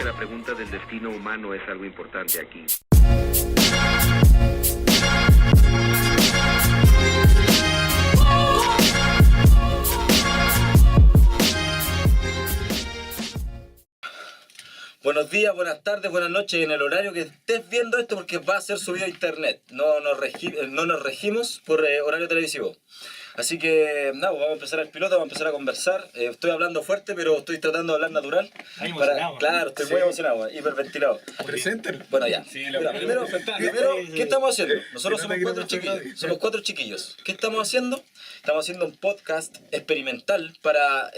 que la pregunta del destino humano es algo importante aquí. Buenos días, buenas tardes, buenas noches, en el horario que estés viendo esto, porque va a ser subido a internet. No nos regimos por horario televisivo. Así que nada, vamos a empezar el piloto, vamos a empezar a conversar. Estoy hablando fuerte, pero estoy tratando de hablar natural. Claro, estoy muy emocionado, hiperventilado. Preséntalo. Bueno, ya. Sí, Mira, primero, ¿qué estamos haciendo? Nosotros somos cuatro chiquillos. ¿Qué estamos haciendo? Estamos haciendo un podcast experimental para...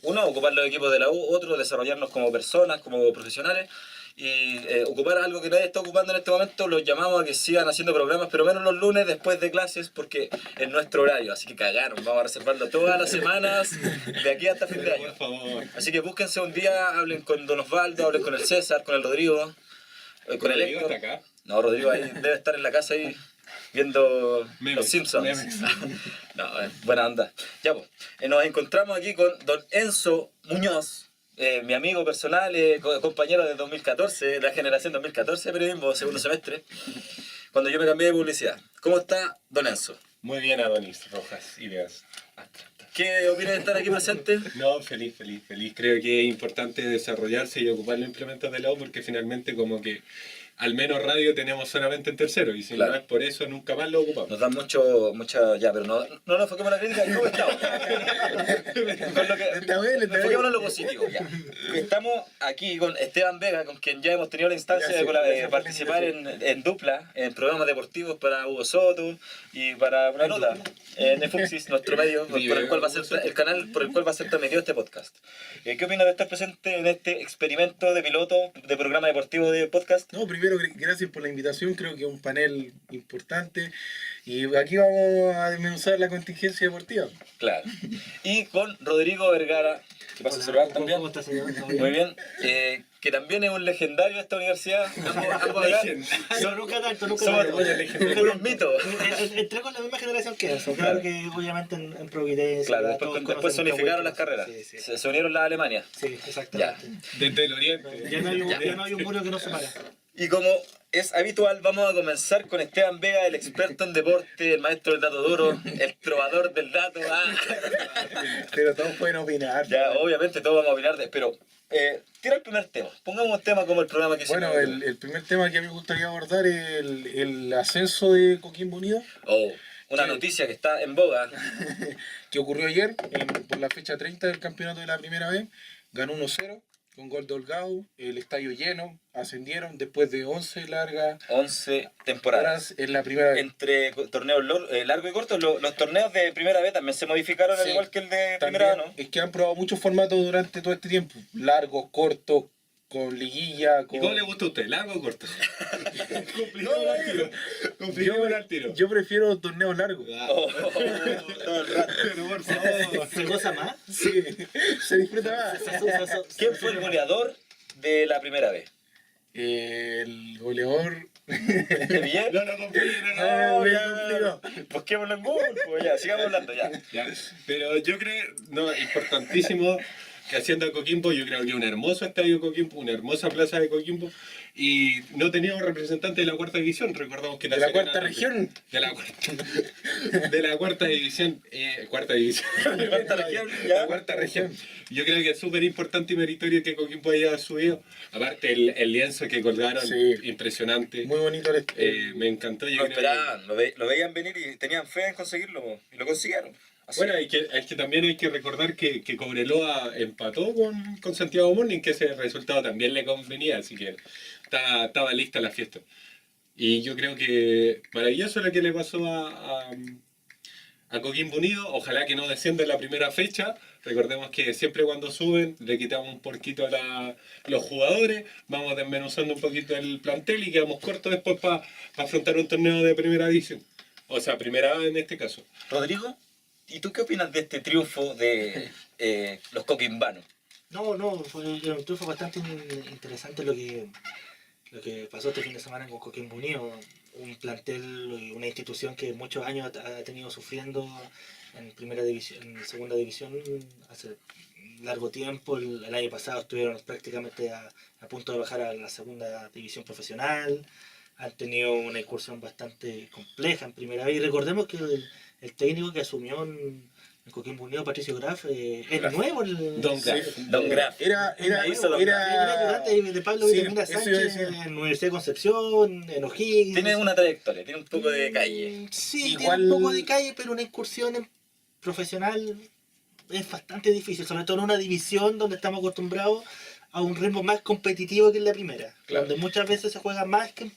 uno, ocupar los equipos de la U, otro, desarrollarnos como personas, como profesionales y ocupar algo que nadie está ocupando en este momento. Los llamamos a que sigan haciendo programas, pero menos los lunes después de clases, porque es nuestro horario, así que cagaron, vamos a reservarlo todas las semanas de aquí hasta fin de año. Por favor. Así que búsquense un día, hablen con Don Osvaldo, hablen con el César, con el Rodrigo, con el Héctor. ¿Está acá? No, Rodrigo ahí debe estar en la casa ahí viendo Memes, Los Simpsons. memes. No, buena onda. Ya pues, nos encontramos aquí con Don Enzo Muñoz, mi amigo personal, compañero de 2014, de la generación 2014 de periodismo, segundo semestre, cuando yo me cambié de publicidad. ¿Cómo está Don Enzo? Muy bien, Adonis Rojas, ideas. ¿Qué opina de estar aquí presente? No, feliz. Creo que es importante desarrollarse y ocupar los implementos de la U porque finalmente como que al menos radio tenemos solamente en tercero y si Claro. no es por eso nunca más lo ocupamos. Nos dan mucha... Ya, pero no nos enfoquemos en la crítica. ¿Cómo estamos? Con lo que, Está bien. enfoquémonos en lo positivo, ya. Estamos aquí con Esteban Vega, con quien ya hemos tenido la instancia Ya, sí, de gracias por la participar en dupla, en programas deportivos para Hugo Soto y para una nota en Fuxis, nuestro medio, por el cual va a ser el canal por el cual va a ser transmitido este podcast. ¿Qué opinas de estar presente en este experimento de piloto de programa deportivo de podcast? No, primero, gracias por la invitación, creo que es un panel importante y aquí vamos a desmenuzar la contingencia deportiva. Claro. Y con Rodrigo Vergara, que pasa a saludar también. ¿Cómo estás, señor? Muy bien. Que también es un legendario de esta universidad. Ambos acá No, nunca tanto. somos unos mitos. Entré con la misma generación que eso. Claro que obviamente en Providencia. Claro, todos después se conocen unificaron Cahuete. las carreras. Sí. Se unieron las Alemania. Sí, exactamente. Desde el oriente. Ya no hay un muro que nos separa. Y como es habitual, vamos a comenzar con Esteban Vega, el experto en deporte, el maestro del dato duro, el trovador del dato. Pero todos pueden opinar. Ya, obviamente todos vamos a opinar de... Pero, tira el primer tema. Pongamos un tema como el programa que hicimos. Bueno, el primer tema que a mí me gustaría abordar es el ascenso de Coquimbo Unido, Una noticia que está en boga. que ocurrió ayer por la fecha 30 del campeonato de la primera vez. Ganó 1-0 con gol de Holgado, el estadio lleno, ascendieron después de 11 largas 11 temporadas. horas en la primera vez. Entre torneos largos y cortos, los torneos de primera vez también se modificaron al Sí, igual que el de También primera vez, ¿no? es que han probado muchos formatos durante todo este tiempo, largos, cortos, con liguilla, ¿Y con... cómo le gusta a usted? ¿Largo o corto? Complicado al tiro. Complicado al tiro. Yo prefiero torneos largos. Todo el rato. Pero por favor. ¿Se goza más? Sí, se disfruta más. ¿Quién fue el goleador de la primera vez? El goleador... ¿De Villar? No lo complique, No, ya. ya. Busquémoslo en Google, pues ya, sigamos hablando ya. Ya, pero yo creo, no, importantísimo que haciendo Coquimbo, yo creo que es un hermoso estadio Coquimbo, una hermosa plaza de Coquimbo, y no teníamos representante de la cuarta división, recordamos que De la Serena cuarta región. de la cuarta división, cuarta división, ¿Cuánta región? la Ya. cuarta región. Yo creo que es súper importante y meritorio que Coquimbo haya subido, aparte el lienzo que colgaron, Sí. impresionante. Muy bonito Me encantó. Yo Lo creo que- esperaban, lo veían venir y tenían fe en conseguirlo, po, y lo consiguieron. Así. Bueno, es que también hay que recordar que Cobreloa empató con Santiago Morning, que ese resultado también le convenía, así que estaba lista la fiesta. Y yo creo que maravilloso lo que le pasó a Coquimbo Unido. Ojalá que no descienda en la primera fecha. Recordemos que siempre cuando suben le quitamos un poquito a los jugadores, vamos desmenuzando un poquito el plantel y quedamos cortos después para afrontar un torneo de primera división. O sea, primera A en este caso. Rodrigo, ¿y tú qué opinas de este triunfo de los coquimbanos? No, fue un triunfo bastante interesante lo que pasó este fin de semana con Coquimbo Unido. Un plantel y una institución que muchos años ha tenido sufriendo en primera división, en segunda división, hace largo tiempo. El año pasado estuvieron prácticamente a punto de bajar a la segunda división profesional. Han tenido una incursión bastante compleja en primera vez. Y recordemos que el técnico que asumió en Coquimbo Unido, Patricio Graf, es nuevo. Don Graf. Don Graf. Era ayudante de Pablo sí, Vitamina eso iba a Sánchez decir. en la Universidad de Concepción, en O'Higgins. Tiene una trayectoria, tiene un poco de calle. Sí, Igual- tiene un poco de calle, pero una incursión profesional es bastante difícil, sobre todo en una división donde estamos acostumbrados a un ritmo más competitivo que en la primera, Claro. donde muchas veces se juega más que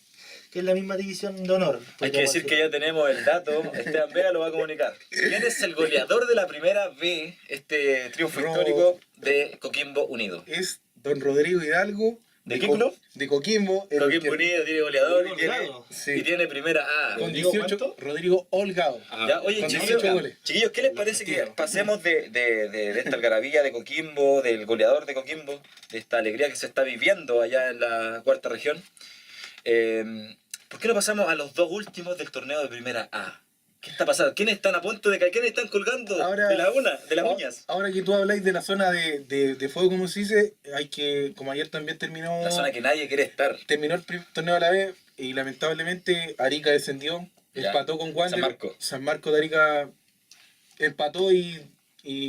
en la misma división de honor. Hay que decir que ya tenemos el dato, Esteban Vega lo va a comunicar. ¿Quién es el goleador de la primera B, este triunfo histórico de Coquimbo Unido? Es don Rodrigo Hidalgo. ¿De qué club? De Coquimbo. el Coquimbo que- Unido tiene goleador y tiene, Holgado. Sí. y tiene primera A. Con ¿Rodrigo 18, cuánto? Rodrigo Holgado. Ya, oye, con chiquillos, 18 goles. chiquillos, ¿qué les parece que pasemos de esta algarabía de Coquimbo, del goleador de Coquimbo, de esta alegría que se está viviendo allá en la cuarta región? ¿Por qué no pasamos a los dos últimos del torneo de primera A? ¿Qué está pasando? ¿Quiénes están a punto de caer? ¿Quiénes están colgando Ahora- de las uñas? Ahora que tú habláis de la zona de fuego, como se dice, hay que, como ayer también terminó, La zona que nadie quiere estar. terminó el torneo a la vez y lamentablemente Arica descendió, Ya. empató con Wander. San Marco. San Marco de Arica empató y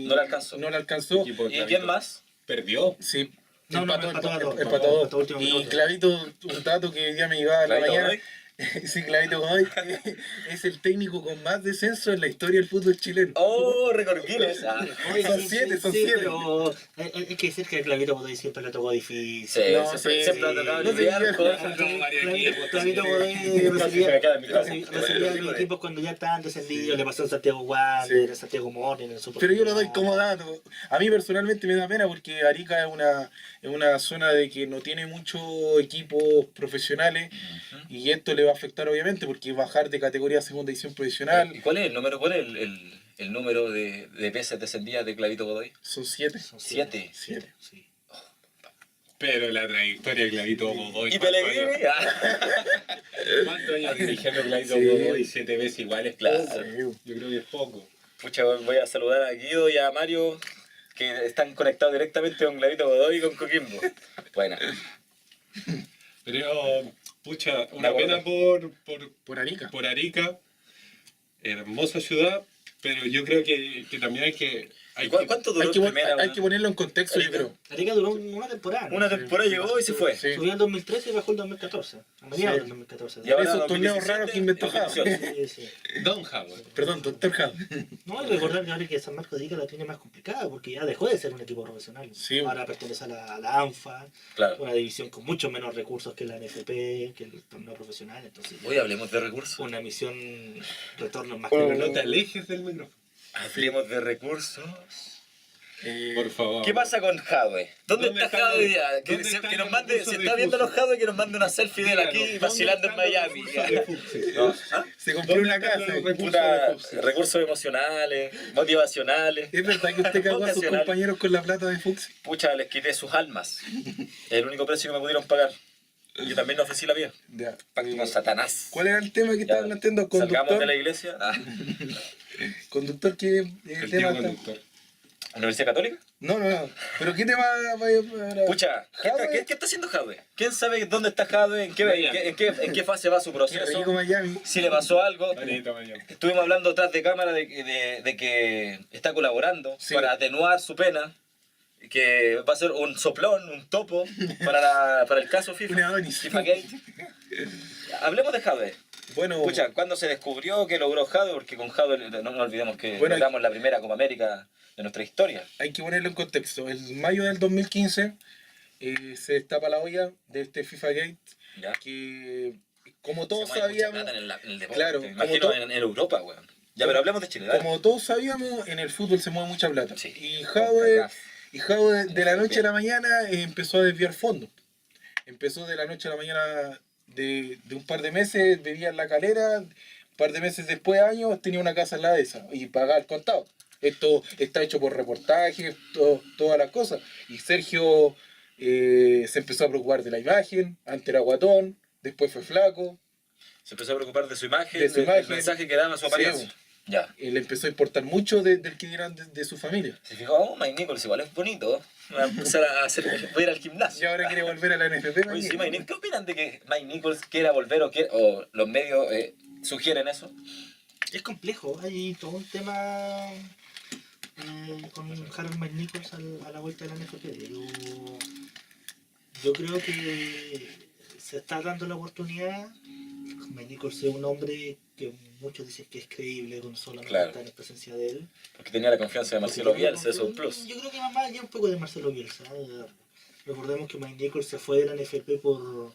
No le alcanzó. No le alcanzó. Equipo de ¿Y Clavito. quién más? Perdió. Sí. No, empató, empató a dos. empató a dos. Empató último Y minuto. Clavito, un dato que ya me llegaba en la Clavito mañana. Godoy. Sí, Clavito Godoy es el técnico con más descenso en la historia del fútbol chileno. Oh, récord Guinness. Ah. Oye, Son siete, son siete. Pero hay que decir que el Clavito Godoy siempre le tocó difícil. Sí, No, siempre, sí, siempre ha sí. tocado No te lidiar digas con- Clavito Godoy Se me queda en mi casa. recibía a los equipos cuando ya estaban descendidos, le pasó a Santiago Wander, a Santiago Morning, en el Super. Pero yo lo doy como dato. A mí personalmente me da pena porque Arica es una zona de que no tiene muchos equipos profesionales y esto le va a afectar obviamente porque bajar de categoría a segunda división profesional ¿Y cuál es el número? ¿Cuál es el número de veces descendidas de Clavito Godoy? son 7. Son 7. Siete. Sí. Pero la trayectoria de Clavito Godoy. ¿Y ¿cuántos Pellegrini? años- Ah. ¿Cuántos años dirigiendo Clavito Sí. Godoy? 7 veces igual es Claro. poco. Yo creo que es poco. Pucha, voy a saludar a Guido y a Mario que están conectados directamente con Clavito Godoy y con Coquimbo. Buena. Pero, pucha, una Me pena acuerdo. Por Arica. por Arica. Hermosa ciudad, pero yo creo que también hay que... ¿Y cuánto duró Hay que, en primera? hay que ponerlo en contexto, yo creo. Arica duró una temporada. ¿no? Una temporada llegó y se fue. Sí. Subió el 2013 y bajó el 2014. A mediados Sí. del 2014. Y ahora Esos 2017, torneos raros que inventó Java. 2018. Sí, sí. Don Howard. Perdón, doctor Java. No, hay que recordar que ahora que San Marcos de Arica la tiene más complicada porque ya dejó de ser un equipo profesional. Sí. Ahora pertenece a la ANFA, Claro. una división con mucho menos recursos que la NFP, que el torneo profesional. Entonces, Hoy hablemos de recursos. una misión retorno más Pero que no te alejes del micrófono. Hablemos de recursos. Por favor. ¿Qué pasa con Jadwe? ¿Dónde está están Jadwe hoy los- día? Que, dónde se- están que nos los mande, recursos si de está viendo Fuxi? los Jadwe, que nos mande una selfie de él Díganos, aquí ¿dónde vacilando en están los Miami. recursos de Fuxi? ¿No? ¿Ah? Se compró ¿Dónde una están casa. los recursos Puta, de Fuxi? recursos emocionales, motivacionales. ¿Es verdad que usted cagó a sus Vocacional. compañeros con la plata de Fuxi? Pucha, les quité sus almas. El único precio que me pudieron pagar. Yo también le ofrecí la vida. Ya. Pacto con Satanás. ¿Cuál era el tema que Ya, estaba planteando? Salgamos Conductor. de la iglesia. Ah, Conductor, ¿qué El tema tío está? conductor. ¿Universidad Católica? No. ¿Pero qué tema vaya para...? Pucha, Jadwe. ¿qué está haciendo Jadwe? ¿Quién sabe dónde está Jadwe? Miami. ¿En qué fase va su Qué proceso? rico Miami. Si le pasó algo. Bonito, Miami. Estuvimos hablando detrás de cámara de que está colaborando Sí. para atenuar su pena, que va a ser un soplón, un topo para el caso FIFA. Una Adonis. FIFA Gate. Hablemos de Jadwe. Bueno, Escucha, ¿cuándo se descubrió que logró Jadwe? Porque con Jadwe no nos olvidemos que Bueno, logramos la primera Copa América de nuestra historia. hay que ponerlo en contexto. En mayo del 2015 se destapa la olla de este FIFA Gate, ¿Ya? que como Se todos mueve mucha sabíamos, plata en el deporte. Claro, Me como imagino todo- en Europa, weón. Ya, pero hablemos de Chile, dale. como todos sabíamos, en el fútbol se mueve mucha plata. Sí. Y Jadwe de la noche a la mañana empezó a desviar fondos. Empezó de la noche a la mañana de un par de meses, vivía en La Calera, un par de meses después, años, tenía una casa en la dehesa y pagaba el contado. Esto está hecho por reportajes, todas las cosas. Y Sergio se empezó a preocupar de la imagen, antes era guatón, después fue flaco. Se empezó a preocupar de su imagen, De su del imagen. mensaje que daba su apariencia. Sí, Ya. Él empezó a importar mucho del que eran de su familia. Se fijó, oh, Mike Nichols igual es bonito. Voy a empezar a hacer, voy a ir al Y gimnasio. ahora quiere volver a la NFP. Oye, sí, Mike Nichols, ¿qué opinan de que Mike Nichols quiera volver o los medios sugieren eso? Es complejo, hay todo un tema con Harold Mike Nichols a la vuelta de la NFP. Yo creo que se está dando la oportunidad. Mike Nichols es un hombre que muchos dicen que es creíble con solamente Claro. estar en presencia de él. Porque tenía la confianza de Marcelo Bielsa, eso es un plus. Yo creo que más allá un poco de Marcelo Bielsa. Recordemos que Mike Nichols se fue de la NFP por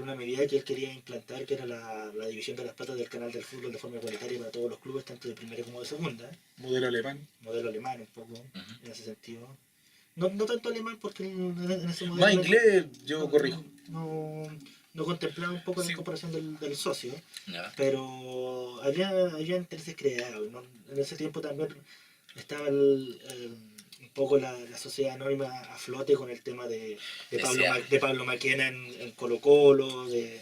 una medida que él quería implantar, que era la división de las platas del canal del fútbol de forma igualitaria para todos los clubes, tanto de primera como de segunda. Modelo alemán. Modelo alemán un poco, en ese sentido. No tanto alemán porque en ese modelo... Más inglés, yo corrijo. No contemplaba un poco Sí. la incorporación del socio, Ya. pero había intereses creados, ¿no? En ese tiempo también estaba un poco la sociedad anónima a flote con el tema de Pablo Maquena en Colo Colo, de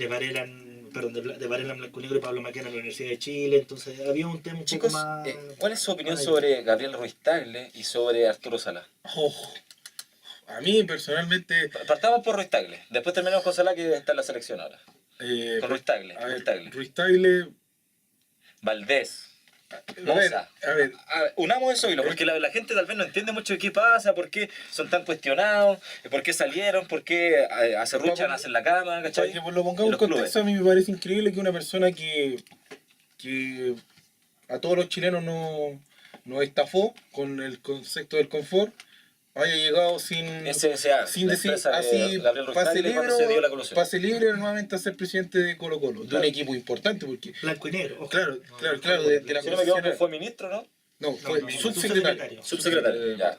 Varela en Blanco y Negro y Pablo Maquena en la Universidad de Chile. Entonces había un tema un Chicos, poco más... ¿cuál es su opinión más- sobre Gabriel Ruiz Tagle y sobre Arturo Sala? Oh, a mí personalmente, Partamos por Ruiz Tagle, después terminamos con Sala, que está en la selección ahora. Con Ruiz Tagle, a Ruiz ver, Tagle. Ruiz Tagle, Valdés. a ver, Moza. a ver, Unamos eso, Hilo, porque la gente tal vez no entiende mucho qué pasa, por qué son tan cuestionados, por qué salieron, por qué acerruchan, hacen la cama, para ¿cachai? que lo pongamos En en los contexto, a clubes. mí me parece increíble que una persona que a todos los chilenos nos estafó con el concepto del confort, haya llegado sin SSA, sin la decir empresa de así Gabriel Ruiz pase Tagle libre, cuando se dio la colusión. pase libre nuevamente a ser presidente de Colo Colo, de un Claro. equipo importante, porque Blanco y negro. ojo. Claro, No, claro, no, claro, no, de la Si no me profesión- equivoco, fue ministro, ¿no? no, fue no, subsecretario. Subsecretario, ya.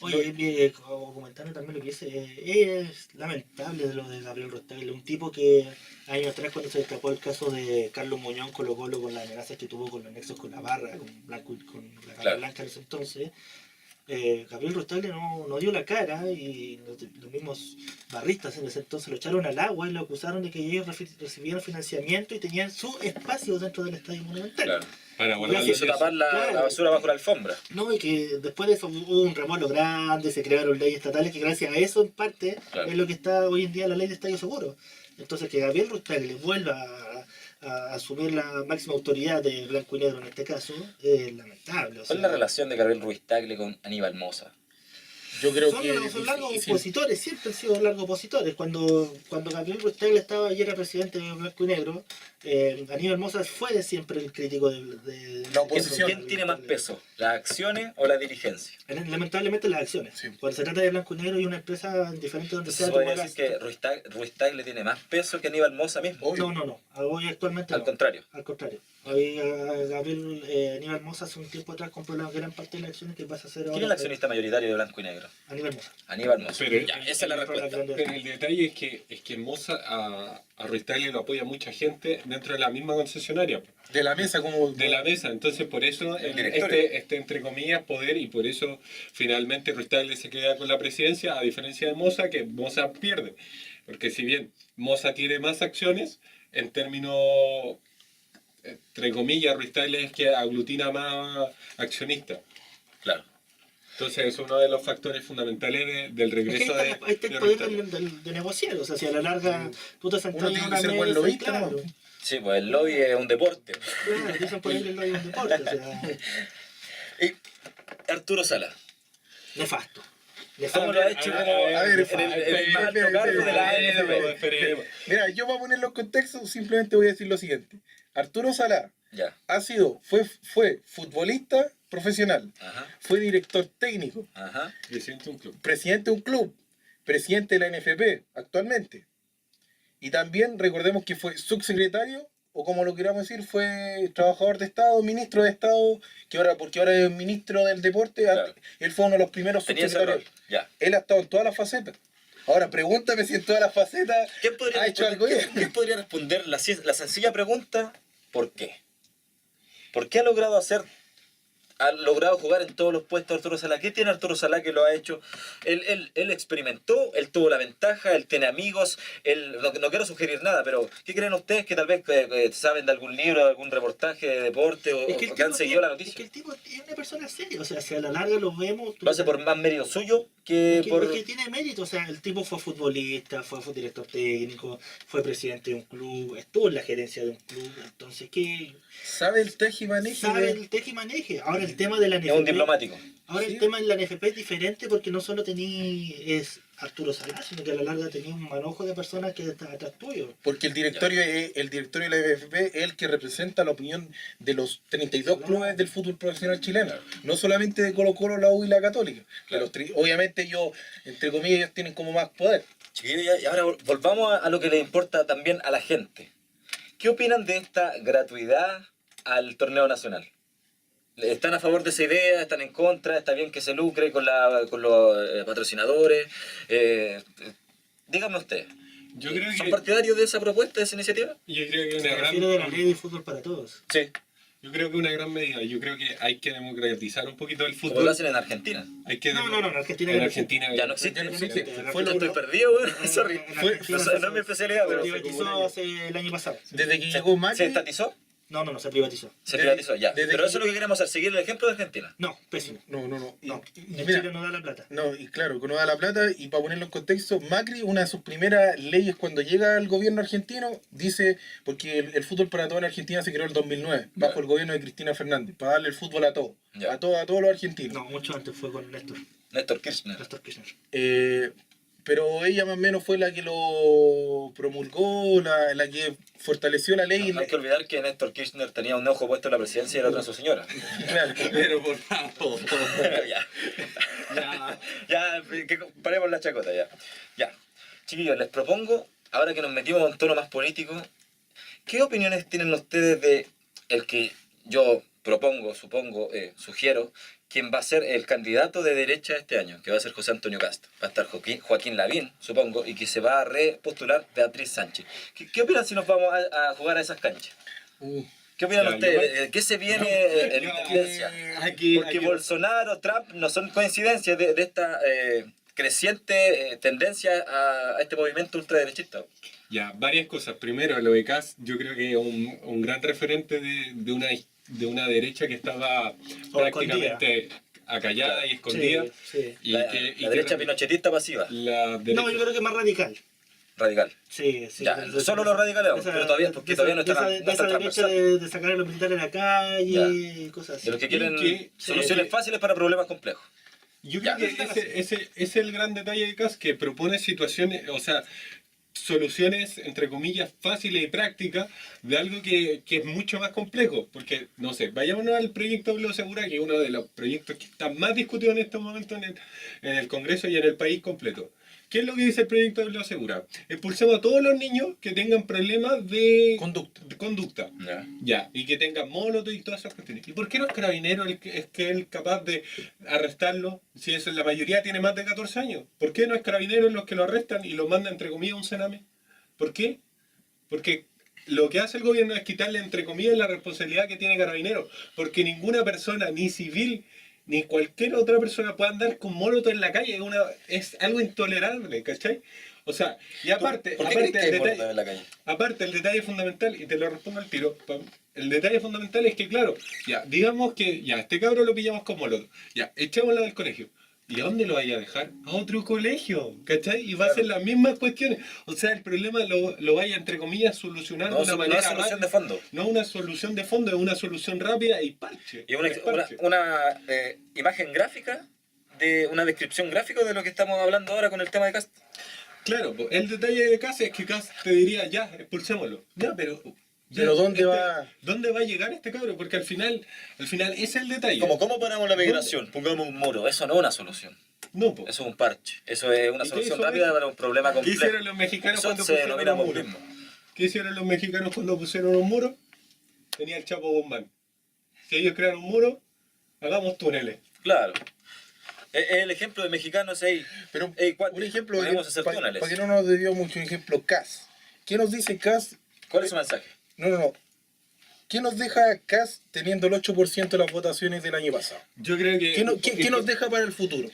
Oye, como comentando también lo que es lamentable de lo de Gabriel Ruiz Tagle, un tipo que años atrás cuando se destapó el caso de Carlos Muñoz Colo Colo con las amenazas que tuvo con los nexos con la barra, con la Barra Claro. Blanca en ese entonces, Gabriel Ruiz Tagle no dio la cara y los mismos barristas en ese entonces lo echaron al agua y lo acusaron de que ellos recibieron financiamiento y tenían su espacio dentro del Estadio Monumental. Claro. Para guardar Gracias. los Quiso yesos. tapar la basura bajo la alfombra. No, y que después de eso hubo un revuelo grande, se crearon leyes estatales que gracias a eso, en parte, Claro. es lo que está hoy en día la ley de estadio seguro. Entonces, que Gabriel Ruiz Tagle vuelva a asumir la máxima autoridad de Blanco y Negro en este caso, es lamentable. O ¿Cuál es la relación de Gabriel Ruiz Tagle con Aníbal Moza? Yo creo son, que es son largos difícil. opositores, siempre han sido largos opositores. Cuando Gabriel Ruiz Tagle estaba y era presidente de Blanco y Negro, Aníbal Moza fue de siempre el crítico de La oposición. ¿Quién tiene más peso? ¿Las acciones o la dirigencia? Lamentablemente las acciones. Sí. Cuando se trata de Blanco y Negro y una empresa diferente donde sea, Entonces tú podría hagas- decir que Ruiz Tagle tiene más peso que Aníbal Moza mismo. Obvio. No. Hoy actualmente Al no. contrario. Al contrario. Hoy Gabriel Aníbal Moza hace un tiempo atrás compró la gran parte de las acciones que vas a hacer ahora. ¿Quién es el accionista mayoritario de Blanco y Negro? Aníbal Moza. Aníbal Moza. Pero- Ya, esa es la respuesta. Pero el detalle es que Moza a Ruiz Tagle lo apoya mucha gente dentro de la misma concesionaria, De la mesa como... de la mesa. Entonces, por eso El directorio. este, entre comillas, poder, y por eso finalmente Ruiz Tagle se queda con la presidencia, a diferencia de Moza, que Moza pierde. Porque si bien Moza tiene más acciones, en términos, entre comillas, Ruiz Tagle es que aglutina más accionistas. Claro. Entonces es uno de los factores fundamentales del Es que regreso ahí está el de poder Ruiz Tagle. de negociar. O sea, si a la larga tú te sentás Uno en tiene una que ser buen mesa y lobista, claro, ¿no? Sí, pues el lobby es un deporte. claro, dicen por ahí que el lobby es un deporte. O sea, Y Arturo Sala. nefasto. ¿Cómo lo ha hecho como a ver, en el más alto cargo de la ANFP? Mira, yo para ponerlo en contexto simplemente voy a decir lo siguiente. Arturo Salá Ya. fue futbolista profesional, Ajá. fue director técnico, Ajá. Presidente de un club. presidente de un club, presidente de la NFP actualmente. Y también recordemos que fue subsecretario, o como lo queramos decir, fue trabajador de Estado, ministro de Estado, porque ahora es ministro del deporte. Claro. Él fue uno de los primeros Tenía ese rol. subsecretarios. Ya. Él ha estado en todas las facetas. Ahora, pregúntame si en todas las facetas ¿Quién podría, ha hecho algo bien. ¿quién podría responder la sencilla pregunta? ¿Por qué? ¿Por qué ha logrado hacer ha logrado jugar en todos los puestos Arturo Salá. ¿Qué tiene Arturo Salá que lo ha hecho? Él experimentó, él tuvo la ventaja, él tiene amigos, no quiero sugerir nada, pero ¿qué creen ustedes que tal vez saben de algún libro, de algún reportaje de deporte o que han seguido la noticia? Es que el tipo es una persona seria, o sea, si a la larga lo vemos... Lo hace por más mérito suyo que por... Porque tiene mérito, o sea, el tipo fue futbolista, fue director técnico, fue presidente de un club, estuvo en la gerencia de un club, entonces ¿qué? ¿Sabe el tejimaneje? Sabe el tejimaneje. Ahora el tema de la NFP... Es un diplomático. Ahora Sí. el tema de la NFP es diferente porque no solo es Arturo Salá, sino que a la larga tenía un manojo de personas que están atrás tuyo. Porque el directorio de la NFP es el que representa la opinión de los 32 clubes del fútbol profesional chileno. No solamente de Colo Colo, la U y la Católica. Claro. Obviamente ellos, entre comillas, ellos tienen como más poder. Chiquillos, y ahora volvamos a lo que le importa también a la gente. ¿Qué opinan de esta gratuidad al torneo nacional? ¿Están a favor de esa idea? ¿Están en contra? ¿Está bien que se lucre con los patrocinadores? Díganme ustedes. Yo creo ¿Son que, partidarios de esa propuesta, de esa iniciativa? yo creo que Se una refiere de la gran... ley de fútbol para todos. Sí. Yo creo que una gran medida. Yo creo que hay que democratizar un poquito el Como lo fútbol. hacen en Argentina. Hay que No, en Argentina en ya no Argentina Ya no existe. Ya no existe. Fue estoy perdido, güey. Sorry. No es mi especialidad, pero... privatizó el año pasado. Desde que llegó ¿Se Macri, estatizó? No, se privatizó. Se privatizó, ya. desde Pero que- eso es lo que queremos hacer, seguir el ejemplo de Argentina. No, pésimo. no. No, Y en mira, Chile no da la plata. no, y claro, que no da la plata, y para ponerlo en contexto, Macri, una de sus primeras leyes cuando llega al gobierno argentino, dice, porque el fútbol para todos en Argentina se creó en el 2009, bajo el gobierno de Cristina Fernández, para darle el fútbol a todos, Ya. a todos los argentinos. No, mucho antes fue con Néstor Kirchner. Néstor Kirchner. Pero ella más o menos fue la que lo promulgó, la que fortaleció la ley. No hay que olvidar que Néstor Kirchner tenía un ojo puesto en la presidencia y el otro en su señora. Claro. Pero por favor. Ya, paremos la chacota ya. Ya. Chiquillos, les propongo, ahora que nos metimos en un tono más político, ¿qué opiniones tienen ustedes de el que yo propongo, sugiero, quien va a ser el candidato de derecha este año, que va a ser José Antonio Cast? Va a estar Joaquín Lavín, supongo, y que se va a repostular Beatriz Sánchez. ¿Qué opinan si nos vamos a jugar a esas canchas? ¿Qué opinan Ya, ustedes? ¿Qué se viene en tendencia? Porque Bolsonaro, Trump no son coincidencias de esta creciente tendencia a este movimiento ultraderechista. Ya, varias cosas. Primero, lo de Kass, yo creo que es un gran referente de una derecha que estaba prácticamente acallada y escondida. Sí. Y La derecha pinochetista pasiva, La derecha, No, yo creo que es más radical. radical. Sí. Ya, solo los radicales, pero todavía no está de esa derecha transversal. de sacar a los militares a la calle y cosas así. De los que quieren que- soluciones fáciles para problemas complejos. Yo Ya. creo que ese es el gran detalle de Kass, que propone situaciones, o sea, soluciones, entre comillas, fáciles y prácticas de algo que es mucho más complejo. Porque, no sé, vayámonos al proyecto Bleo Segura, que es uno de los proyectos que está más discutido en estos momentos en el Congreso y en el país completo. ¿Qué es lo que dice el proyecto de Bleo Segura? Expulsemos a todos los niños que tengan problemas de conducta. Ya, y que tengan molotov y todas esas cuestiones. ¿Y por qué no es Carabinero es que es capaz de arrestarlo si la mayoría tiene más de 14 años? ¿Por qué no es Carabinero los que lo arrestan y lo mandan entre comillas a un cename? ¿Por qué? Porque lo que hace el gobierno es quitarle entre comillas la responsabilidad que tiene Carabinero. Porque ninguna persona, ni civil, ni cualquier otra persona puede andar con molotov en la calle. Es algo intolerable, ¿cachai? O sea, y aparte, ¿Por qué crees que hay el detalle, molotov en la calle? aparte, el detalle fundamental, y te lo respondo al tiro, el detalle fundamental es que, claro, ya, digamos que ya, este cabro lo pillamos con molotov, ya, echémoslo del colegio. ¿Y a dónde lo vaya a dejar? A otro colegio, ¿cachai? Y va a ser las mismas cuestiones. O sea, el problema lo vaya, entre comillas, solucionar de una manera No es solución rápida. de fondo. No una solución de fondo, es una solución rápida y parche. Y una Es parche. imagen gráfica, de una descripción gráfica de lo que estamos hablando ahora con el tema de Cast. Claro, pues, el detalle de Kass es que Kass te diría, ya, expulsémoslo. Ya, pero... Pero ¿dónde va? ¿Dónde va a llegar este cabro? Porque al final ese es el detalle. ¿Cómo paramos la migración? Pongamos un muro. Eso no es una solución. No, po. Eso es un parche. Eso es una ¿Y qué solución hizo rápida eso? para un problema ¿Qué complejo. hicieron los mexicanos Eso cuando se pusieron denomina los muros? populismo. ¿Qué hicieron los mexicanos cuando pusieron un muro? Tenía el Chapo Guzmán. Si ellos crearon un muro, hagamos túneles. Claro. El ejemplo de mexicanos es Pero cuate, un ejemplo, podemos hacer para túneles. que no nos debió mucho, un ejemplo, Kass. ¿Qué nos dice Kass? ¿Cuál es su mensaje? No. ¿qué nos deja Kast teniendo el 8% de las votaciones del año pasado? Yo creo que... ¿Qué nos deja para el futuro?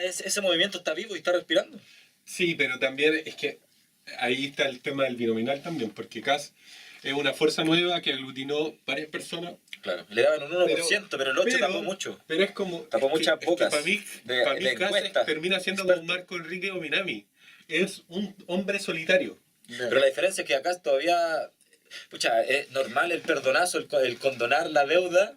Ese movimiento está vivo y está respirando. Sí, pero también es que ahí está el tema del binominal también, porque Kast es una fuerza nueva que aglutinó varias personas. Claro, le daban un 1%, pero el 8% tapó mucho. Pero es como... Tapó muchas bocas para mí de Kast encuestas. termina siendo como Marco Enrique Ominami. Es un hombre solitario. Pero la diferencia es que acá todavía... Pucha, es normal el perdonazo, el condonar la deuda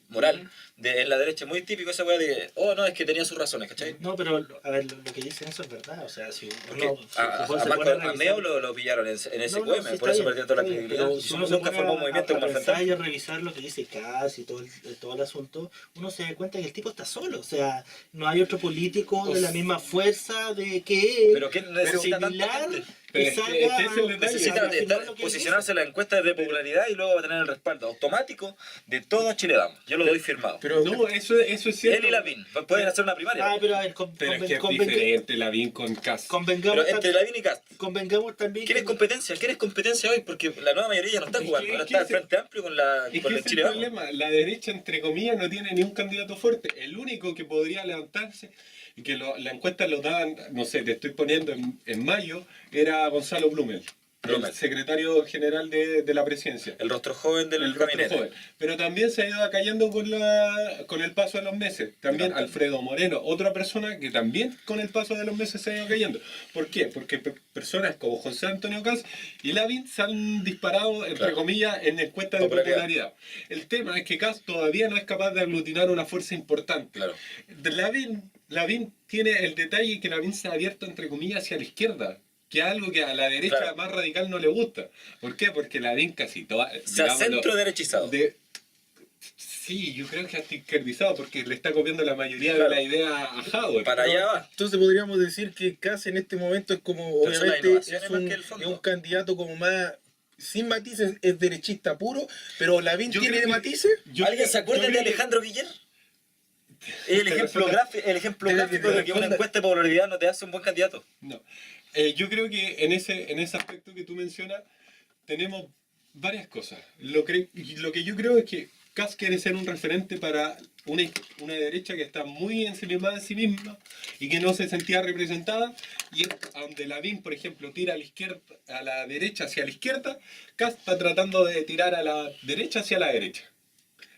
moral. En la derecha es muy típico esa weá de, oh no, es que tenía sus razones, ¿cachai? No, pero a ver, lo que dicen eso es verdad. O sea, si Porque uno a Meo lo pillaron en ese no, QM, sí, por eso está perdió toda la bien, credibilidad. pero si uno se Nunca pone formó un movimiento como el pensar Frente y a Amplio. revisar lo que dice Kast y todo el asunto, uno se da cuenta que el tipo está solo. O sea, no hay otro político de la misma fuerza de que él. Pero ¿qué necesita tanta similar, gente? Pero que es que salga ese es el detalle. Necesita a afirmar lo que él posicionarse en la encuesta de popularidad y luego va a tener el respaldo automático de todo Chile Vamos. Yo lo doy firmado. Pero No, eso es cierto. Él y Lavín pueden hacer una primaria. Ah, pero a ver, Pero es que es diferente Lavín con Kast. convengamos, Pero entre Lavín y Kast, convengamos también ¿quién es competencia? ¿Quién es competencia hoy? Porque la nueva mayoría ya no está Es que- jugando, ahora es que está el ese- Frente Amplio con Es con que el ese es Chile el Vamos. problema. La derecha, entre comillas, no tiene ni un candidato fuerte. El único que podría levantarse y que la encuesta lo daban, no sé, te estoy poniendo en mayo, era Gonzalo Blumel, Blumel. el secretario general de la presidencia. El rostro joven del El rostro gabinete. joven. Pero también se ha ido cayendo con el paso de los meses. También Alfredo Moreno, otra persona que también con el paso de los meses se ha ido cayendo. ¿Por qué? Porque personas como José Antonio Kast y Lavín se han disparado, entre Claro. comillas, en encuestas de Popularidad. popularidad. El tema es que Kast todavía no es capaz de aglutinar una fuerza importante. Claro. Lavín tiene el detalle que Lavín se ha abierto, entre comillas, hacia la izquierda. Que es algo que a la derecha Claro. más radical no le gusta. ¿Por qué? Porque Lavín casi toda... Se ha centro derechizado. Sí, yo creo que hasta izquierdizado porque le está copiando la mayoría Claro. de la idea a Howard. Para allá va. entonces podríamos decir que Kast en este momento es como, Pero son las obviamente, innovaciones es más un, que el fondo. es un candidato como más, sin matices, es derechista puro, pero Lavín Yo tiene creo que- matices. ¿Alguien se acuerda de Alejandro Guiller? El ejemplo, el ejemplo gráfico de que una encuesta de popularidad no te hace un buen candidato. No. Yo creo que en ese aspecto que tú mencionas tenemos varias cosas. Lo que yo creo es que Kast quiere ser un referente para una derecha que está muy ensimismada en sí misma y que no se sentía representada. Y a donde Lavín, por ejemplo, tira a la izquierda, a la derecha hacia la izquierda, Kast está tratando de tirar a la derecha hacia la derecha.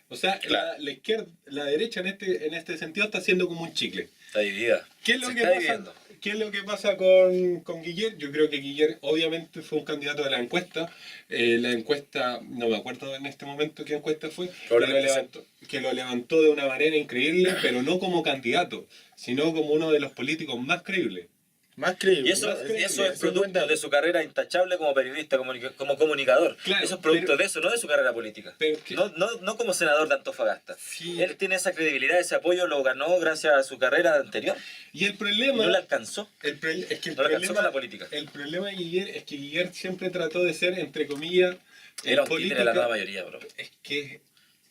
O sea, Claro. la izquierda, la derecha en este sentido está siendo como un chicle. Está dividida. ¿Qué es lo Se que está pasa? dividiendo. ¿Qué es lo que pasa con Guiller? Yo creo que Guiller obviamente fue un candidato de la encuesta. La encuesta, no me acuerdo en este momento qué encuesta fue, Probablemente que lo levantó de una manera increíble, pero no como candidato, sino como uno de los políticos más creíbles. Más creíble. Y eso Más creíble, es sí, buen producto dato. de su carrera intachable como periodista, como comunicador. Claro, Eso es producto pero- de eso, no de su carrera política. pero que- No como senador de Antofagasta. Sí. Él tiene esa credibilidad, ese apoyo lo ganó gracias a su carrera anterior. Y el Y problema... no le alcanzó. es que No le alcanzó con la política. El problema de Guiller es que Guiller siempre trató de ser, entre comillas, Era un títere de la nueva mayoría, bro. Es que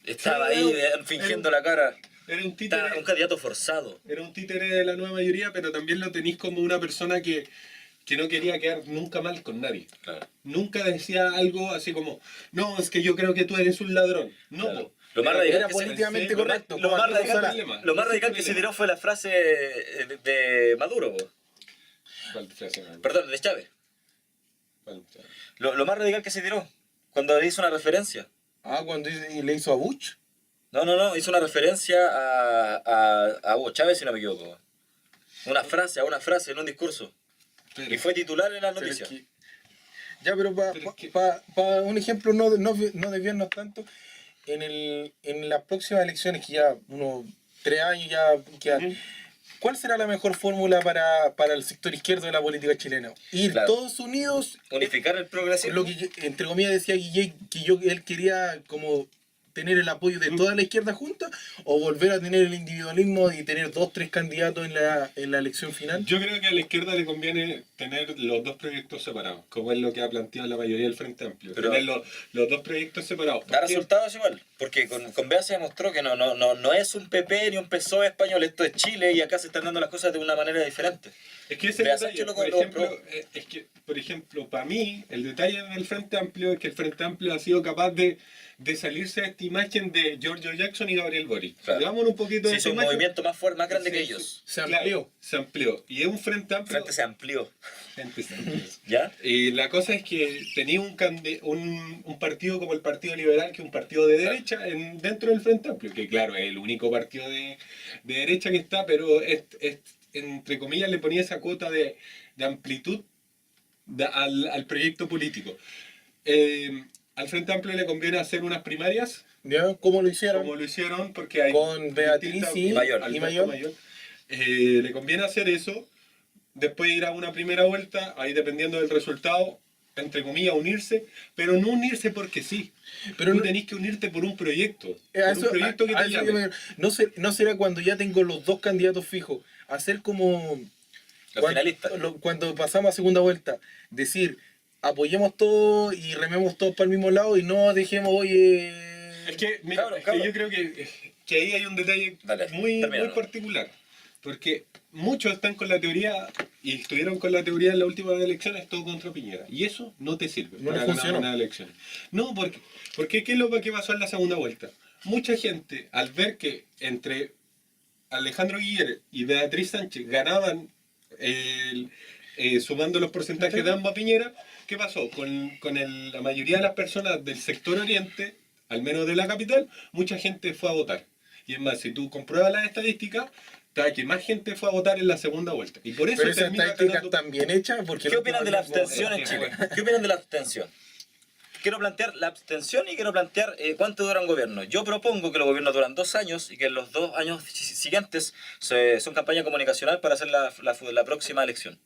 Estaba Sí, ahí era- fingiendo la cara. era un títere... Estaba un candidato forzado. Era un títere de la nueva mayoría, pero también lo tenéis como una persona que no quería quedar nunca mal con nadie. Claro. Nunca decía algo así como, no, es que yo creo que tú eres un ladrón. No, Claro. po. Lo más Era- radical Era que se- políticamente lo más- correcto. Lo como más Arturo Sala. radical, lo más radical que se tiró fue la frase de Maduro, po. ¿Cuál frase, man? Perdón, de Chávez. ¿Cuál frase? Lo más radical que se tiró, cuando le hizo una referencia. Ah, cuando le hizo a Bush. No, hizo una referencia a Hugo Chávez, si no me equivoco. Una frase, en un discurso. Pero- Y fue titular en las Pero es noticias. que- ya, pero para Pero es que- un ejemplo, no desviarnos tanto, en las próximas elecciones, que ya unos 3 años ya quedan, Ujú. ¿cuál será la mejor fórmula para el sector izquierdo de la política chilena? Ir Claro. todos unidos, Unificar el progresismo. lo que entre comillas decía Guille, que él quería como tener el apoyo de toda la izquierda junta o volver a tener el individualismo y tener 2-3 candidatos en la elección final? Yo creo que a la izquierda le conviene tener los dos proyectos separados, como es lo que ha planteado la mayoría del Frente Amplio. Pero tener los dos proyectos separados. da ¿Por qué? resultados igual, porque con BEA se demostró que no es un PP ni un PSOE español, esto es Chile y acá se están dando las cosas de una manera diferente. Es que ese Bea detalle, Sánchez lo por compró. ejemplo, por ejemplo, para mí, el detalle del Frente Amplio es que el Frente Amplio ha sido capaz de salirse de esta imagen de Giorgio Jackson y Gabriel Boric. Claro. Salgámonos un poquito Se de hizo esta un imagen. movimiento más fuerte, más grande que Sí, ellos. Se Claro, amplió. se amplió. Y es un Frente El Amplio. frente se amplió. Frente se amplió. ¿Ya? Y la cosa es que tenía un partido como el Partido Liberal, que es un partido de derecha, dentro del Frente Amplio, que claro, es el único partido de derecha que está, pero entre comillas le ponía esa cuota de amplitud al proyecto político. Al Frente Amplio le conviene hacer unas primarias, ¿Ya? ¿Cómo lo hicieron? como lo hicieron, porque hay Con Beatriz distintas- y Alberto Mayor. Mayor. Le conviene hacer eso, después ir a una primera vuelta, ahí dependiendo del resultado, entre comillas, unirse, pero no unirse porque sí. Pero Tú no- tenés que unirte por un proyecto. A Por un proyecto que te eso yo llame. ¿No será cuando ya tengo los dos candidatos fijos, hacer como Los finalistas. cuando pasamos a segunda vuelta, decir, apoyemos todo y rememos todos para el mismo lado y no dejemos, oye... Es que, mira, Cabro, es que cabro. yo creo que ahí hay un detalle Dale, muy termínalo. particular. Porque muchos están con la teoría y estuvieron con la teoría en las últimas elecciones todo contra Piñera. Y eso no te sirve No para le ganar funcionó. una elección. No, porque ¿qué es lo que pasó en la segunda vuelta? Mucha gente, al ver que entre Alejandro Guillermo y Beatriz Sánchez ganaban sumando los porcentajes de ambas Piñera, ¿qué pasó? Con la mayoría de las personas del sector oriente, al menos de la capital, mucha gente fue a votar. Y es más, si tú compruebas las estadísticas, te da que más gente fue a votar en la segunda vuelta. Y por eso Pero esas termina estadísticas ganando- están bien hechas porque... ¿Qué opinan de la última vez- abstención en Chile? ¿Qué opinan de la abstención? Quiero plantear la abstención y quiero plantear cuánto dura un gobierno. Yo propongo que los gobiernos duran 2 años y que en los 2 años siguientes son campaña comunicacional para hacer la próxima elección.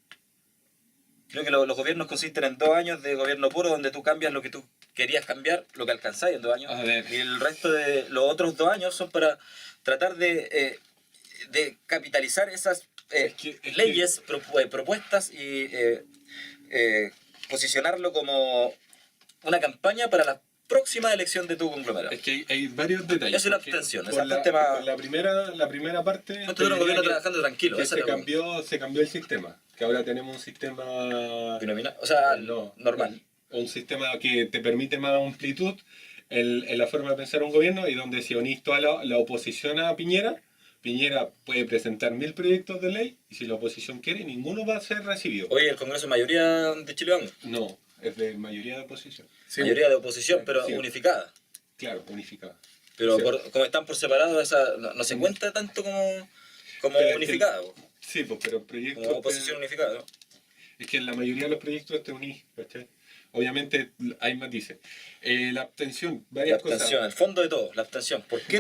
Creo que los gobiernos consisten en 2 años de gobierno puro donde tú cambias lo que tú querías cambiar, lo que alcanzáis en 2 años. A ver. Y el resto de los otros 2 años son para tratar de capitalizar esas Es que- leyes, propuestas y posicionarlo como una campaña para la próxima elección de tu conglomerado. Es que hay varios detalles. Eso es la porque abstención, por esa parte más- por la primera parte... ¿Cuánto te dura un diría gobierno que- trabajando tranquilo? que Esa es la pregunta. se cambió el sistema. Que ahora tenemos un sistema... Binominal, o sea, No, normal. Un sistema que te permite más amplitud en la forma de pensar un gobierno y donde si unís toda la oposición a Piñera, Piñera puede presentar 1000 proyectos de ley y si la oposición quiere, ninguno va a ser recibido. Oye, el Congreso es mayoría de Chile Vamos. No, es de mayoría de oposición. Sí, Mayoría de oposición, pero Sí. unificada. Claro, unificada. Pero Sí. como están por separado, esa no se cuenta tanto como Pero es que- unificada, Sí, pues, pero proyectos... como oposición unificada, ¿no? Es que en la mayoría de los proyectos te unís, ¿cachai? Obviamente hay matices. La abstención, La varias abstención, cosas. el fondo de todo, la abstención. ¿Por qué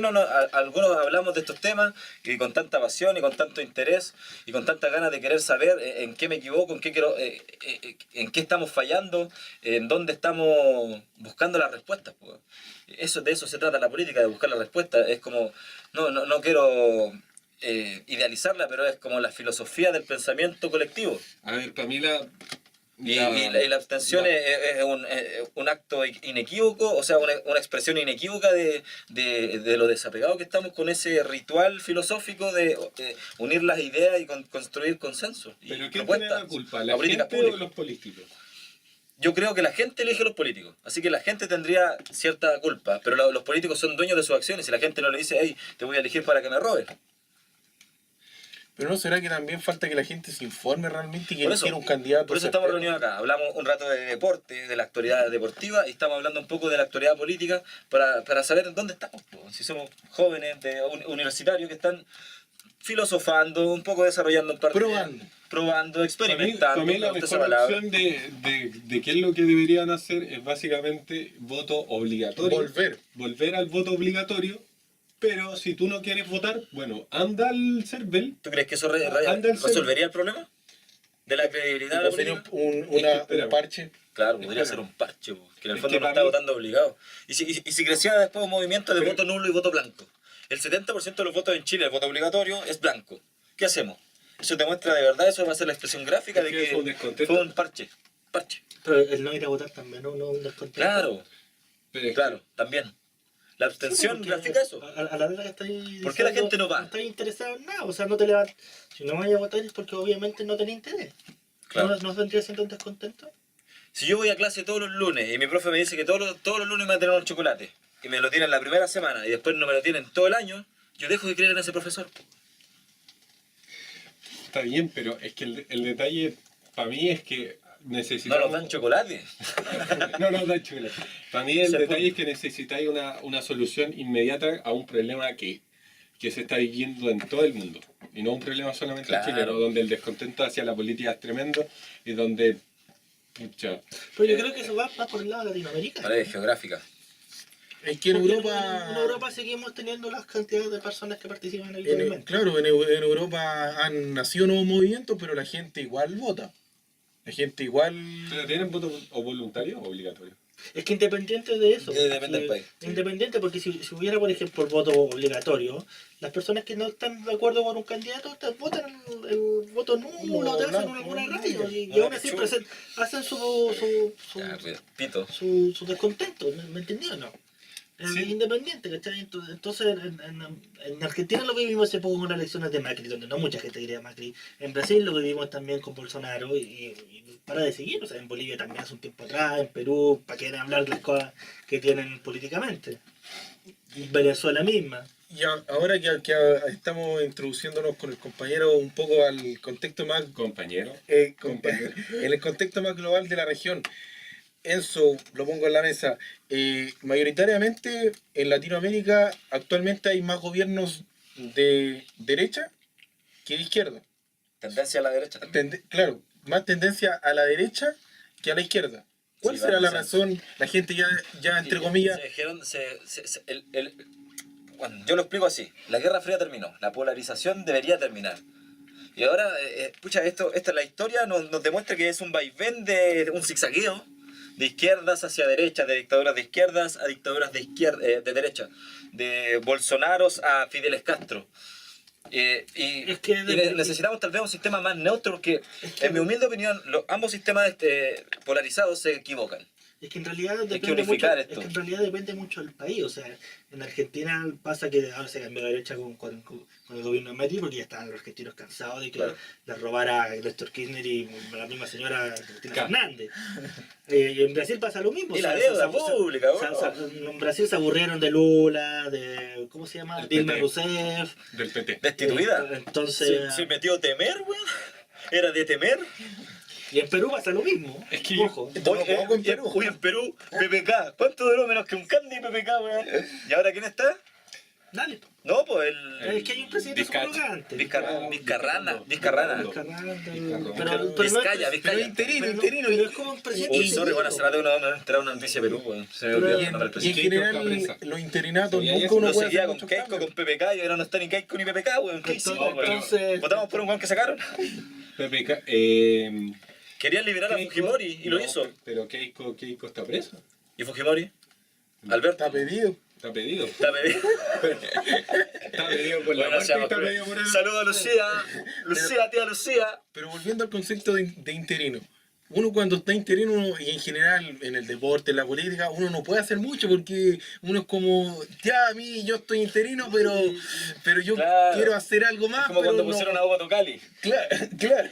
algunos hablamos de estos temas y con tanta pasión y con tanto interés y con tanta ganas de querer saber en qué me equivoco, en qué estamos fallando, en dónde estamos buscando las respuestas? Pues. De eso se trata la política, de buscar la respuesta. Es como, no quiero idealizarla, pero es como la filosofía del pensamiento colectivo. A ver, para mí Y la abstención es un acto inequívoco, o sea, una expresión inequívoca de lo desapegado que estamos con ese ritual filosófico de unir las ideas y construir consenso. Y ¿Pero quién tiene propuestas la culpa? a ¿La políticas gente o públicas. los políticos? Yo creo que la gente elige a los políticos, así que la gente tendría cierta culpa, pero los políticos son dueños de sus acciones y la gente no le dice, hey, te voy a elegir para que me robes. Pero ¿no será que también falta que la gente se informe realmente y que Por eso- eligiera un candidato? Por eso estamos certero? reunidos acá. Hablamos un rato de deporte, de la actualidad deportiva, y estamos hablando un poco de la actualidad política para saber dónde estamos. Po. Si somos jóvenes universitarios que están filosofando, un poco desarrollando un par probando, experimentando. Para mí la me gusta esa mejor palabra. opción de qué es lo que deberían hacer es básicamente voto obligatorio. Volver al voto obligatorio. Pero si tú no quieres votar, bueno, anda al CERVEL. ¿Tú crees que eso Anda el resolvería el problema? ¿De la credibilidad de la ¿O sería política? un Es que, espérame. parche? Claro, podría ser un parche, po, que en el Es fondo que no para está mí- votando obligado. Y si creciera después un movimiento de Pero- voto nulo y voto blanco. El 70% de los votos en Chile, el voto obligatorio, es blanco. ¿Qué hacemos? Eso demuestra de verdad, eso va a ser la expresión gráfica Es de que que fue un descontento. fue un parche. Parche. Pero el no ir a votar también, ¿no? Un descontento. Claro, Pero es claro, también. La abstención porque grafica eso. A la verdad que estáis ¿Por qué la gente no va? No estáis interesado en nada, o sea, no te levantas. Si no vais a votar es porque obviamente no tenés interés. Claro. ¿No vendría siendo un descontento? Si yo voy a clase todos los lunes y mi profe me dice que todos los lunes me va a tener un chocolate y me lo tienen la primera semana y después no me lo tienen todo el año, yo dejo de creer en ese profesor. Está bien, pero es que el detalle para mí es que No necesitamos... nos dan chocolate. No nos dan chocolate. Para mí el Se detalle pone- es que necesitáis una solución inmediata a un problema que se está viviendo en todo el mundo. Y no un problema solamente Claro. en Chile, ¿no? Donde el descontento hacia la política es tremendo y donde... Pucha, Pero yo creo que eso va por el lado de Latinoamérica. Pared geográfica. Es que en Porque Europa... en Europa seguimos teniendo las cantidades de personas que participan En, habitualmente. claro, en Europa han nacido nuevos movimientos, pero la gente igual vota. La gente igual... ¿pero tienen voto o voluntario o obligatorio? Es que independiente de eso. Depende del país. Independiente, porque si hubiera, por ejemplo, el voto obligatorio, las personas que no están de acuerdo con un candidato votan el voto nulo, te hacen alguna radio. Y aún así hacen Ya, pues, pito. su descontento. ¿Me entendió o no? Es Sí. independiente, ¿cachai? Entonces en Argentina lo vivimos hace poco con las elecciones de Macri, donde no mucha gente quería Macri. En Brasil lo vivimos también con Bolsonaro y para de seguir. O sea, en Bolivia también hace un tiempo atrás, en Perú, para querer hablar de las cosas que tienen políticamente. Venezuela misma. Y ahora que estamos introduciéndonos con el compañero un poco al contexto más... Compañero. compañero, en el contexto más global de la región. Enzo, lo pongo en la mesa. Mayoritariamente en Latinoamérica actualmente hay más gobiernos de derecha que de izquierda. Tendencia a la derecha también. Claro, más tendencia a la derecha que a la izquierda. ¿Cuál Sí, será va la en ese razón? La gente ya entre Sí, comillas... se dijeron, bueno, yo lo explico así. La Guerra Fría terminó. La polarización debería terminar. Y ahora, pucha, esta la historia nos demuestra que es un vaivén de un zigzagueo de izquierdas hacia derechas, de dictaduras de izquierdas a dictaduras de derecha, de Bolsonaros a Fidel Castro. Y Es que necesitamos tal vez un sistema más neutro porque, en mi humilde opinión, ambos sistemas polarizados se equivocan. Es que en realidad que depende mucho, unificar es esto. que en realidad depende mucho del país. O sea, en Argentina pasa que ahora se cambió la derecha con el gobierno de Macri porque ya estaban los argentinos cansados de que Claro. les robara Néstor Kirchner y la misma señora Cristina Claro. Fernández. Y en Brasil pasa lo mismo. Y la deuda pública, en Brasil se aburrieron de Lula, de ¿cómo se llama? El Dilma PT. Rousseff. Del PT. Destituida. Entonces, Se metió temer, weón. Era de temer. y en Perú pasa lo mismo. Es que Ojo. Tampoco en Perú. Hoy en Perú, PPK. ¿Cuánto duró menos que un Candy PPK, weón? ¿Y ahora quién está? Dale. No, pues Es que hay un presidente Vizcacha. subrogante. Vizcarrana. Pero Vizcaya, Pero Vizcaya. interino. Pero es como un presidente. Uy, sorry, bueno, hace rato que no me he enterado una noticia de Perú, weón. Se me Pero- olvidó Y el nombre del en, y en presidente. general Keiko está los interinatos Sí, nunca eso uno Uno puede seguía hacer con muchos Keiko, cambios. con PPK y ahora no está ni Keiko ni PPK, weón. ¿Qué hicimos, weón? Entonces, Votamos por un weón que sacaron. PPK, Querían liberar a Keiko- Fujimori y lo no, hizo. Pero Keiko está preso. ¿Y Fujimori? Alberto. Está pedido. Está pedido. Está pedido. Está pedido por la Bueno, muerte y seamos está crueles. pedido por el... Saludos a Lucía. Lucía, tía Lucía. Pero volviendo al concepto de interino. Uno cuando está interino y en general en el deporte, en la política, uno no puede hacer mucho porque uno es como, ya a mí yo estoy interino, pero yo Claro. quiero hacer algo más. Como pero cuando no. pusieron a Boto Cali. Claro, claro.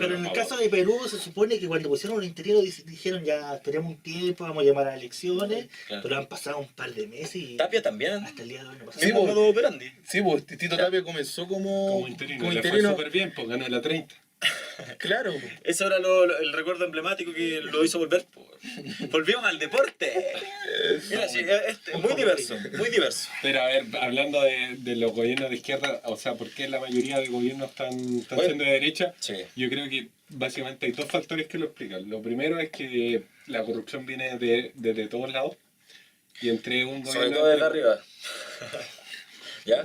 pero en el caso de Perú se supone que cuando pusieron un interino dijeron ya esperemos un tiempo, vamos a llamar a elecciones, Claro. pero han pasado un par de meses y Tapia también. hasta el día de hoy no pasa Sí, nada. po. Modo operandi. Sí, pues Tito Tapia comenzó Como interino. Le fue súper bien, pues ganó la 30. Claro. Eso era el recuerdo emblemático que lo hizo volver. Po. Volvimos al deporte. Mira, sí, muy diverso, muy diverso. Pero a ver, hablando de los gobiernos de izquierda, o sea, ¿por qué la mayoría de gobiernos están Bueno, siendo de derecha? Sí. Yo creo que básicamente hay dos factores que lo explican. Lo primero es que la corrupción viene desde todos lados. Y entre un Sobre gobierno... todo desde arriba. ¿Ya?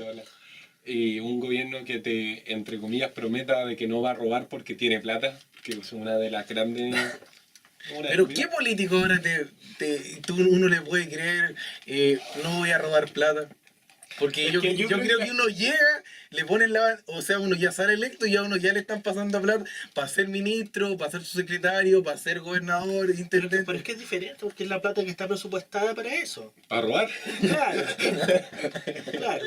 Y un gobierno que te, entre comillas, prometa de que no va a robar porque tiene plata, que es una de las grandes Pero ¿qué político ahora uno le puede creer, no voy a robar plata? Porque Es yo, que yo yo creo que uno llega, le ponen o sea, uno ya sale electo y a uno ya le están pasando plata para ser ministro, para ser su secretario, para ser gobernador, intendente. Pero es que es diferente, porque es la plata que está presupuestada para eso. ¿Para robar? Claro. Claro.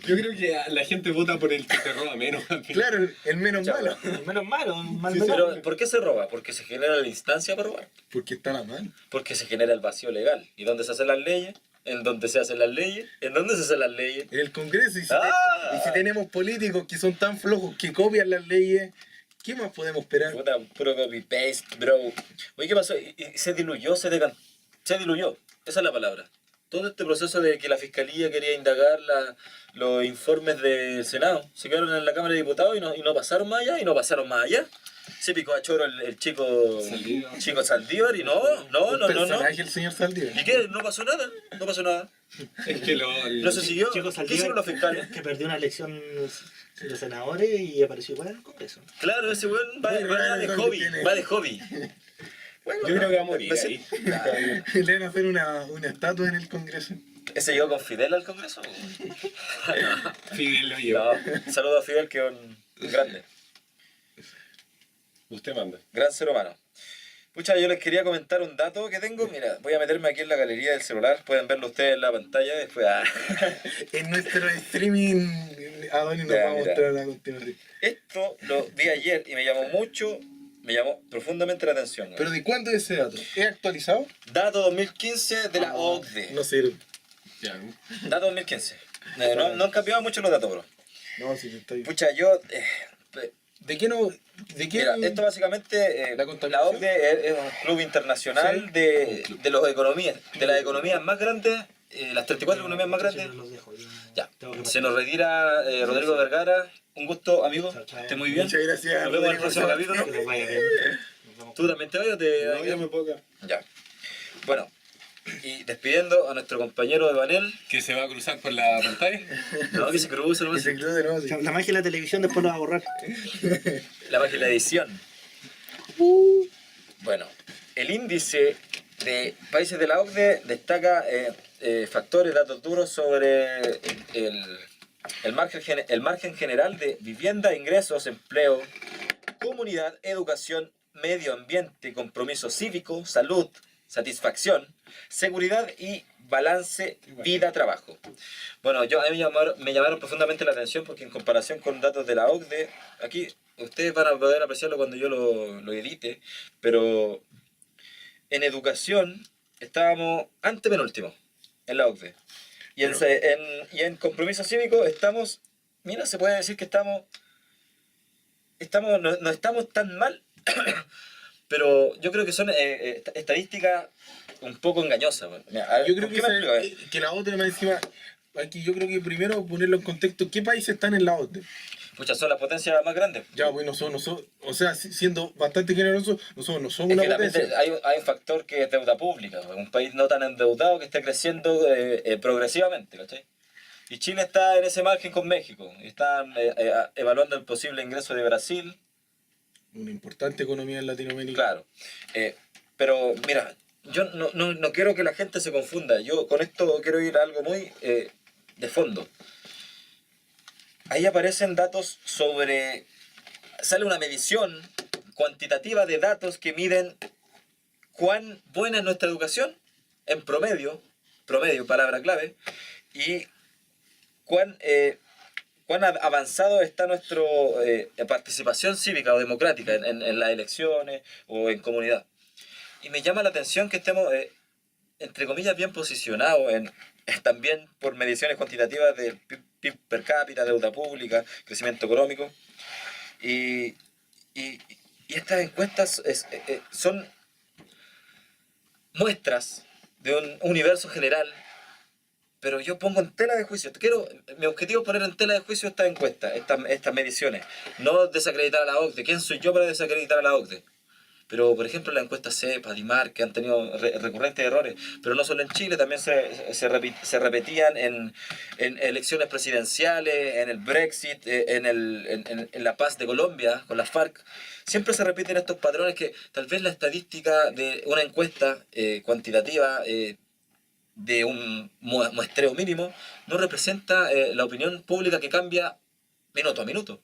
Yo creo que la gente vota por el que te roba menos. al final. Claro, el menos Ya, malo. Menos malo, mal Sí, menor. Pero, ¿por qué se roba? Porque se genera la instancia para robar. Porque está la mano. Porque se genera el vacío legal. ¿Y dónde se hacen las leyes? ¿En dónde se hacen las leyes? ¿En dónde se hacen las leyes? En el Congreso, Ah. y si tenemos políticos que son tan flojos que copian las leyes, ¿qué más podemos esperar? Puta, puro copy-paste, bro. Oye, ¿qué pasó? Y se diluyó, se diluyó. Esa es la palabra. Todo este proceso de que la Fiscalía quería indagar los informes del Senado, se quedaron en la Cámara de Diputados y no pasaron más allá, y no pasaron más allá. Se picó a choro el chico Saldívar y no. Un personaje, el señor Saldívar. ¿Y qué? No pasó nada, no pasó nada. Es que No se siguió. Chico ¿Qué Saldívar, hicieron los fiscales? que perdió una elección de senadores y apareció igual en el Congreso. Claro, ese weón va Muy raro de lo que hobby, tiene. va de hobby. Bueno, Yo creo que va a morir pues, ahí. Le van a hacer una estatua en el Congreso. ¿Ese llegó con Fidel al Congreso? Fidel lo lleva. No, saludo a Fidel, que es un grande, Usted manda. gran ser humano. Pucha, yo les quería comentar un dato que tengo. Mira, voy a meterme aquí en la galería del celular. Pueden verlo ustedes en la pantalla. Después, En nuestro streaming, Adonis nos Ya, va a mira. mostrar a continuación. Esto lo vi ayer y me llamó profundamente la atención. ¿No? ¿Pero de cuándo es ese dato? ¿Es actualizado? Dato 2015 de la OCDE. No sirve. Ya. Dato 2015. No han cambiado mucho los datos, bro. No, si te estoy... Pucha, yo... ¿De qué no...? ¿De qué...? Mira, esto básicamente, ¿La la contaminación? OCDE es un club internacional Sí. de las economías más grandes, las 34 economías más grandes. Los dejo, yo Ya, tengo que se nos retira Rodrigo Vergara. Un gusto, amigo. Chao, chao. Esté muy bien. Muchas gracias, Nos vemos en el Rodrigo. próximo capítulo. Que les vaya bien. Nos vemos. ¿Tú también te vas o te No, ya me puedo quedar. Ya. Bueno, y despidiendo a nuestro compañero de Banel. Que se va a cruzar por la pantalla. No, que se cruce, no Que se cree de nuevo, sí. La magia de la televisión después lo va a borrar. la magia de la edición. Bueno, el índice de países de la OCDE destaca factores, datos duros sobre el margen general de vivienda, ingresos, empleo, comunidad, educación, medio ambiente, compromiso cívico, salud, satisfacción, seguridad y balance vida-trabajo. Bueno, a mí me llamaron profundamente la atención porque en comparación con datos de la OCDE, aquí ustedes van a poder apreciarlo cuando yo lo edite, pero en educación estábamos antepenúltimo en la OCDE. Y en compromiso cívico estamos, mira, se puede decir que no estamos tan mal, pero yo creo que son estadísticas un poco engañosas. Bueno. Mira, a ver, Yo creo ¿por que, qué me explico? A ver. que la OTE más encima... Aquí yo creo que primero ponerlo en contexto. ¿Qué países están en la OTE? Pucha, son las potencias más grandes. Ya, pues nosotros, o sea, siendo bastante generosos, nosotros no somos Es una que también potencia. hay un factor que es deuda pública, pues, un país no tan endeudado que está creciendo progresivamente, ¿cachai? Y Chile está en ese margen con México, y están evaluando el posible ingreso de Brasil, Una importante economía en Latinoamérica. claro. Pero mira, yo no quiero que la gente se confunda, yo con esto quiero ir a algo muy de fondo. Ahí aparecen datos sale una medición cuantitativa de datos que miden cuán buena es nuestra educación en promedio, palabra clave, y cuán avanzado está nuestra participación cívica o democrática en las elecciones o en comunidad. Y me llama la atención que estemos, entre comillas, bien posicionados también por mediciones cuantitativas del PIB per cápita, deuda pública, crecimiento económico. Y estas encuestas son muestras de un universo general, pero yo pongo en tela de juicio. Mi objetivo es poner en tela de juicio estas encuestas, estas mediciones. No desacreditar a la OCDE. ¿Quién soy yo para desacreditar a la OCDE? Pero, por ejemplo, la encuesta CEPA, DIMAR, que han tenido recurrentes errores, pero no solo en Chile, también se repetían en elecciones presidenciales, en el Brexit, en la paz de Colombia con las FARC. Siempre se repiten estos patrones que tal vez la estadística de una encuesta cuantitativa de un muestreo mínimo no representa la opinión pública que cambia minuto a minuto.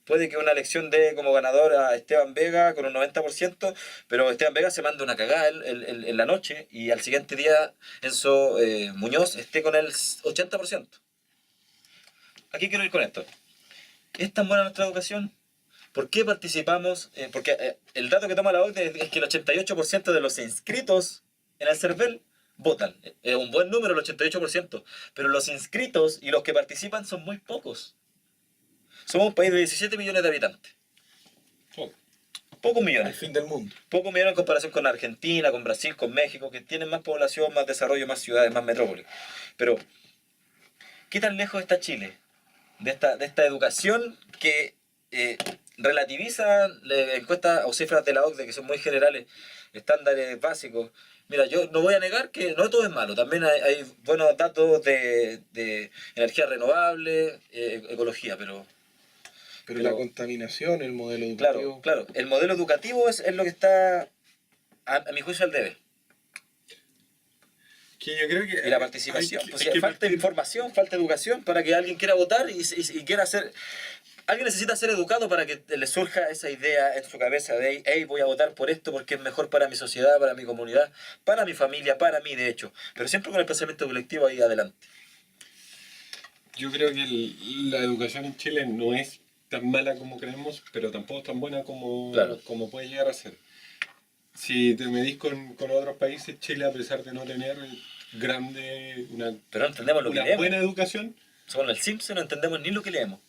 Puede que una elección dé como ganador a Esteban Vega con un 90%, pero Esteban Vega se manda una cagada en la noche y al siguiente día Enzo Muñoz esté con el 80%. Aquí quiero ir con esto. ¿Es tan buena nuestra educación? ¿Por qué participamos? Porque el dato que toma la OCDE es que el 88% de los inscritos en el CERVEL votan. Es un buen número el 88%, pero los inscritos y los que participan son muy pocos. Somos un país de 17 millones de habitantes. Pocos Al millones. fin del mundo. Pocos millones en comparación con Argentina, con Brasil, con México, que tienen más población, más desarrollo, más ciudades, más metrópolis. Pero, ¿qué tan lejos está Chile de esta educación que relativiza encuestas o cifras de la OCDE, que son muy generales, estándares básicos? Mira, yo no voy a negar que no todo es malo. También hay buenos datos de energía renovable, ecología, pero La contaminación, el modelo educativo. Claro. El modelo educativo es lo que está, a mi juicio, al debe. Que yo creo que Y la participación. hay O sea, falta partir- información, falta educación para que alguien quiera votar y quiera hacer... Alguien necesita ser educado para que le surja esa idea en su cabeza de, hey, voy a votar por esto porque es mejor para mi sociedad, para mi comunidad, para mi familia, para mí, de hecho. Pero siempre con el pensamiento colectivo ahí adelante. Yo creo que la educación en Chile no es tan mala como creemos, pero tampoco es tan buena como, Claro. como puede llegar a ser. Si te medís con otros países, Chile, a pesar de no tener Pero no entendemos lo que una leemos. buena educación, Somos el Simpson, no entendemos ni lo que leemos.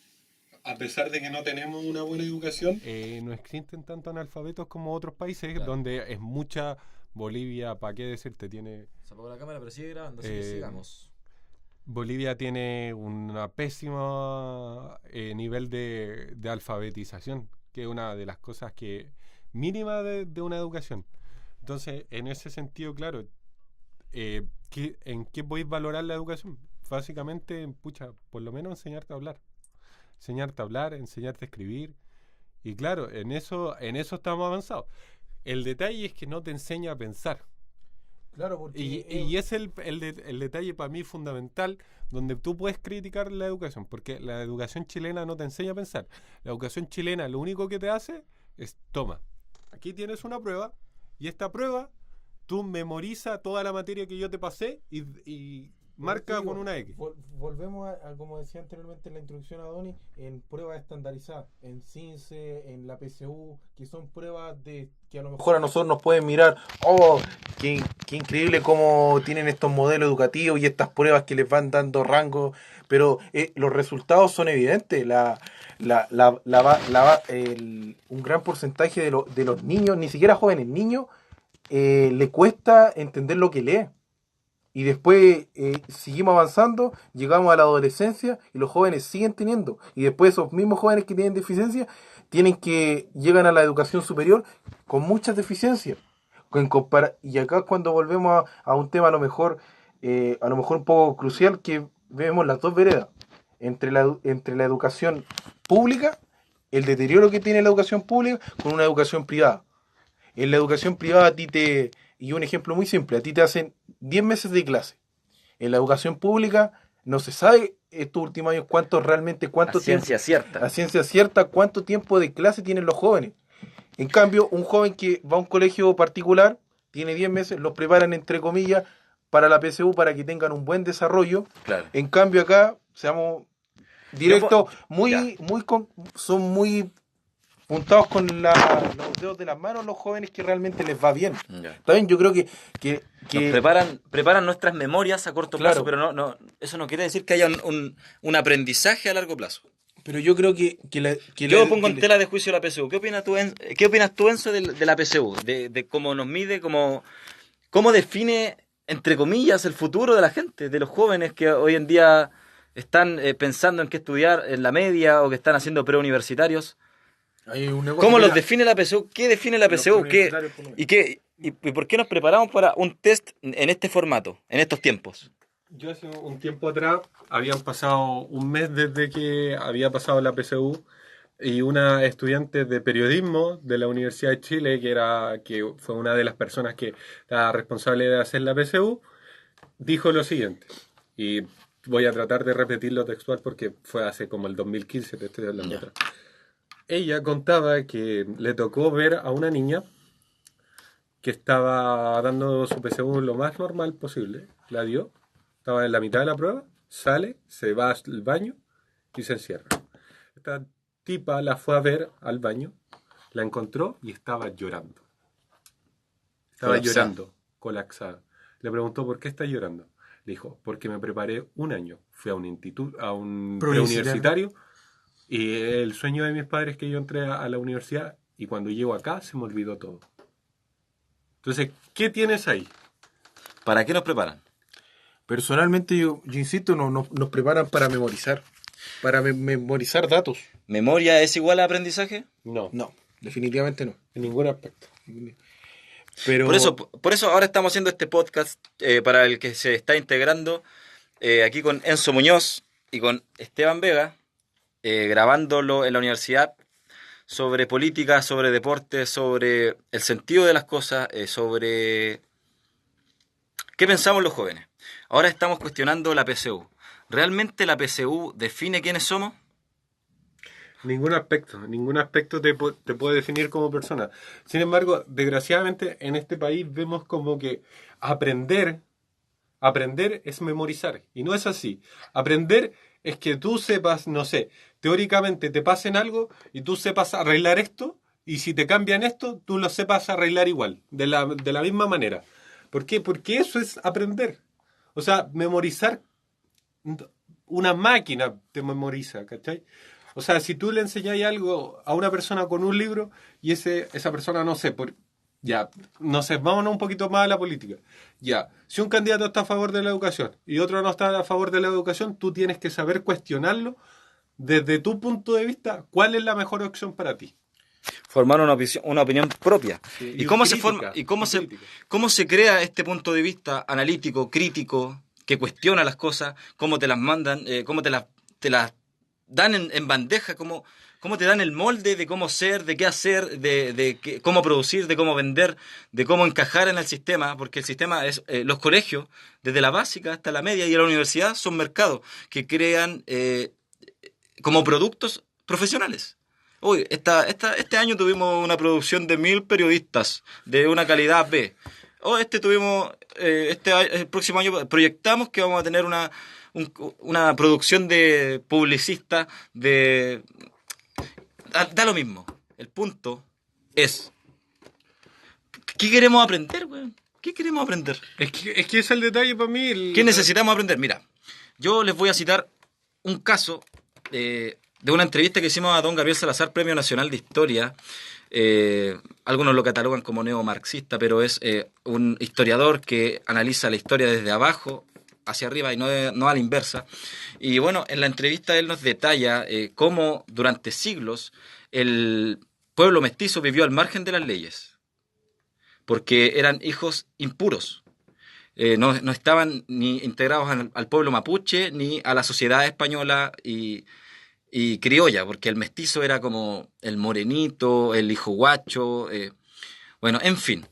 a pesar de que no tenemos una buena educación, No existen tanto analfabetos como otros países, Claro. donde es mucha. Bolivia, ¿para qué decirte? Se apagó la cámara, pero sigue grabando, así que sigamos. Bolivia tiene una pésima nivel de alfabetización, que es una de las cosas que mínima de una educación. Entonces, en ese sentido, claro, ¿en qué podéis valorar la educación? Básicamente, pucha, por lo menos enseñarte a hablar. Enseñarte a escribir. Y claro, en eso estamos avanzados. El detalle es que no te enseña a pensar. Claro, porque Y es el detalle para mí fundamental, donde tú puedes criticar la educación, porque la educación chilena no te enseña a pensar. La educación chilena lo único que te hace es, toma, aquí tienes una prueba, y esta prueba tú memoriza toda la materia que yo te pasé y marca con una X. Volvemos a, como decía anteriormente en la introducción a Donny, en pruebas estandarizadas, en CINCE, en la PSU, que son pruebas que a lo mejor a nosotros nos pueden mirar, oh, qué increíble cómo tienen estos modelos educativos y estas pruebas que les van dando rango, pero los resultados son evidentes. Un gran porcentaje de los niños, ni siquiera jóvenes, niños, le cuesta entender lo que lee. Y después seguimos avanzando, llegamos a la adolescencia y los jóvenes siguen teniendo. Y después esos mismos jóvenes que tienen deficiencia llegan a la educación superior con muchas deficiencias. Y acá cuando volvemos a un tema a lo mejor un poco crucial, que vemos las dos veredas. Entre la educación pública, el deterioro que tiene la educación pública con una educación privada. En la educación privada y un ejemplo muy simple, a ti te hacen 10 meses de clase. En la educación pública no se sabe estos últimos años cuánto tiempo, Ciencia cierta. a ciencia cierta, cuánto tiempo de clase tienen los jóvenes. En cambio, un joven que va a un colegio particular, tiene 10 meses, los preparan entre comillas para la PSU para que tengan un buen desarrollo. Claro. En cambio acá, seamos directos, Ya. son muy puntados con los dedos de las manos los jóvenes que realmente les va bien. Ya. Está bien, yo creo que Nos preparan nuestras memorias a corto Claro. plazo, pero eso no quiere decir que haya un aprendizaje a largo plazo. pero yo creo que Yo pongo en tela de juicio la PSU. ¿Qué opinas tú, Enzo, de la PSU? De cómo nos mide, cómo define, entre comillas, el futuro de la gente, de los jóvenes que hoy en día están pensando en qué estudiar en la media o que están haciendo preuniversitarios. Hay un negocio ¿Cómo que los da- define la PSU? ¿Qué define la los PSU? universitarios por lo menos. ¿Y por qué nos preparamos para un test en este formato, en estos tiempos? Yo hace un tiempo atrás, habían pasado un mes desde que había pasado la PSU y una estudiante de periodismo de la Universidad de Chile, que fue una de las personas que era responsable de hacer la PSU, dijo lo siguiente, y voy a tratar de repetirlo textual porque fue hace como el 2015, te estoy hablando Ya. atrás. Ella contaba que le tocó ver a una niña que estaba dando su PSU lo más normal posible, la dio, estaba en la mitad de la prueba, sale, se va al baño y se encierra. Esta tipa la fue a ver al baño, la encontró y estaba llorando. Estaba Colapsada. llorando, colapsada. Le preguntó por qué está llorando. Le dijo, porque me preparé un año. Fui a un instituto, a un preuniversitario y el sueño de mis padres es que yo entré a la universidad y cuando llego acá se me olvidó todo. Entonces, ¿qué tienes ahí? ¿Para qué nos preparan? Personalmente, yo insisto, nos preparan para memorizar. Para memorizar datos. ¿Memoria es igual a aprendizaje? No, No, definitivamente no. en ningún aspecto. Pero Por eso ahora estamos haciendo este podcast para el que se está integrando aquí con Enzo Muñoz y con Esteban Vega, grabándolo en la universidad sobre política, sobre deporte, sobre el sentido de las cosas, sobre qué pensamos los jóvenes. Ahora estamos cuestionando la PSU. ¿Realmente la PSU define quiénes somos? Ningún aspecto te puede definir como persona. Sin embargo, desgraciadamente en este país vemos como que aprender es memorizar. Y no es así. Aprender es que tú sepas, no sé, teóricamente te pasen algo y tú sepas arreglar esto, y si te cambian esto, tú lo sepas arreglar igual, de la misma manera. ¿Por qué? Porque eso es aprender. O sea, memorizar, una máquina te memoriza, ¿cachai? O sea, si tú le enseñas algo a una persona con un libro y esa persona, no sé, ya, no sé, vámonos un poquito más a la política. Ya, si un candidato está a favor de la educación y otro no está a favor de la educación, tú tienes que saber cuestionarlo desde tu punto de vista, cuál es la mejor opción para ti. Formar una opinión propia. Sí, ¿Y cómo se crítica, forma? ¿Y crítica. cómo se crea este punto de vista analítico, crítico, que cuestiona las cosas, cómo te las mandan, cómo te las dan en bandeja, cómo te dan el molde de cómo ser, de qué hacer, de cómo producir, de cómo vender, de cómo encajar en el sistema? Porque el sistema es, los colegios, desde la básica hasta la media y la universidad, son mercados que crean como productos profesionales. Uy, este año tuvimos una producción de 1000 periodistas de una calidad B. Tuvimos, el próximo año proyectamos que vamos a tener una producción de publicistas de... Da lo mismo. El punto es... ¿Qué queremos aprender, güey? ¿Qué queremos aprender? Es que ese es el detalle para mí. ¿Qué necesitamos aprender? Mira, yo les voy a citar un caso de una entrevista que hicimos a don Gabriel Salazar, Premio Nacional de Historia. Algunos lo catalogan como neomarxista, pero es un historiador que analiza la historia desde abajo hacia arriba y no a la inversa. Y bueno, en la entrevista él nos detalla cómo durante siglos el pueblo mestizo vivió al margen de las leyes, porque eran hijos impuros. No estaban ni integrados al pueblo mapuche ni a la sociedad española y criolla, porque el mestizo era como el morenito, el hijo guacho, bueno, en fin,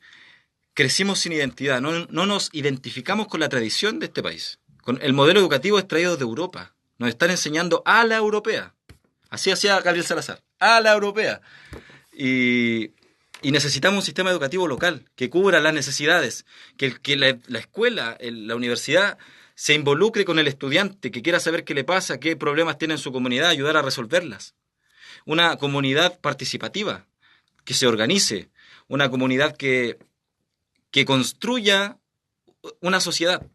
crecimos sin identidad, no nos identificamos con la tradición de este país, con el modelo educativo extraído de Europa, nos están enseñando a la europea, así hacía Gabriel Salazar, a la europea, y necesitamos un sistema educativo local que cubra las necesidades, que la escuela, la universidad se involucre con el estudiante, que quiera saber qué le pasa, qué problemas tiene en su comunidad, ayudar a resolverlas. Una comunidad participativa, que se organice, una comunidad que construya una sociedad.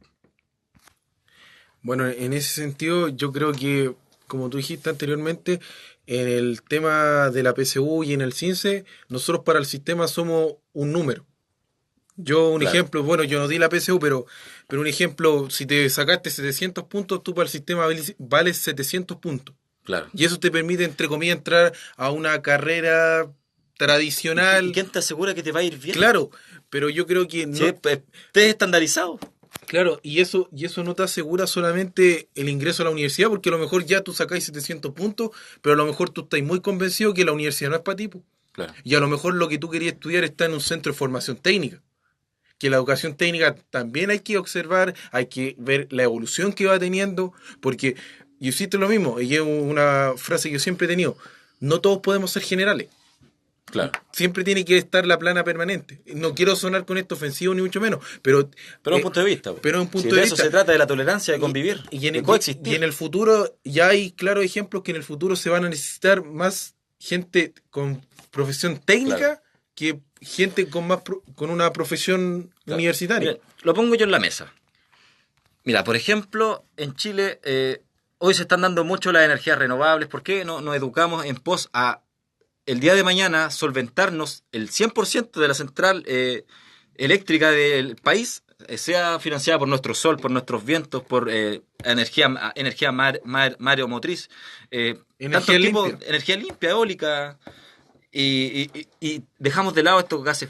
bueno, en ese sentido, yo creo que, como tú dijiste anteriormente, en el tema de la PSU y en el CINCE, nosotros para el sistema somos un número. Un Claro. ejemplo, bueno, yo no di la PSU, pero un ejemplo, si te sacaste 700 puntos, tú para el sistema vales 700 puntos. Claro. Y eso te permite, entre comillas, entrar a una carrera tradicional. ¿Y quién te asegura que te va a ir bien? Claro, pero yo creo que no. Sí, pues, te es estandarizado. Claro, y eso no te asegura solamente el ingreso a la universidad, porque a lo mejor ya tú sacáis 700 puntos, pero a lo mejor tú estás muy convencido que la universidad no es para ti, po. Claro. Y a lo mejor lo que tú querías estudiar está en un centro de formación técnica. Que la educación técnica también hay que observar, hay que ver la evolución que va teniendo, porque yo insisto en lo mismo, y es una frase que yo siempre he tenido, no todos podemos ser generales. Claro. Siempre tiene que estar la plana permanente. No quiero sonar con esto ofensivo ni mucho menos, pero un punto de vista. pero un punto Si de eso vista. se trata, de la tolerancia, de convivir, Y de coexistir. y en el futuro ya hay claros ejemplos que en el futuro se van a necesitar más gente con profesión técnica Claro. que gente con una profesión Claro. universitaria. Mira, lo pongo yo en la mesa. Mira, por ejemplo, en Chile hoy se están dando mucho las energías renovables. ¿Por qué no nos educamos en pos a el día de mañana solventarnos el 100% de la central eléctrica del país sea financiada por nuestro sol, por nuestros vientos, por energía mareomotriz, Energía limpia. energía limpia, eólica, y dejamos de lado estos gases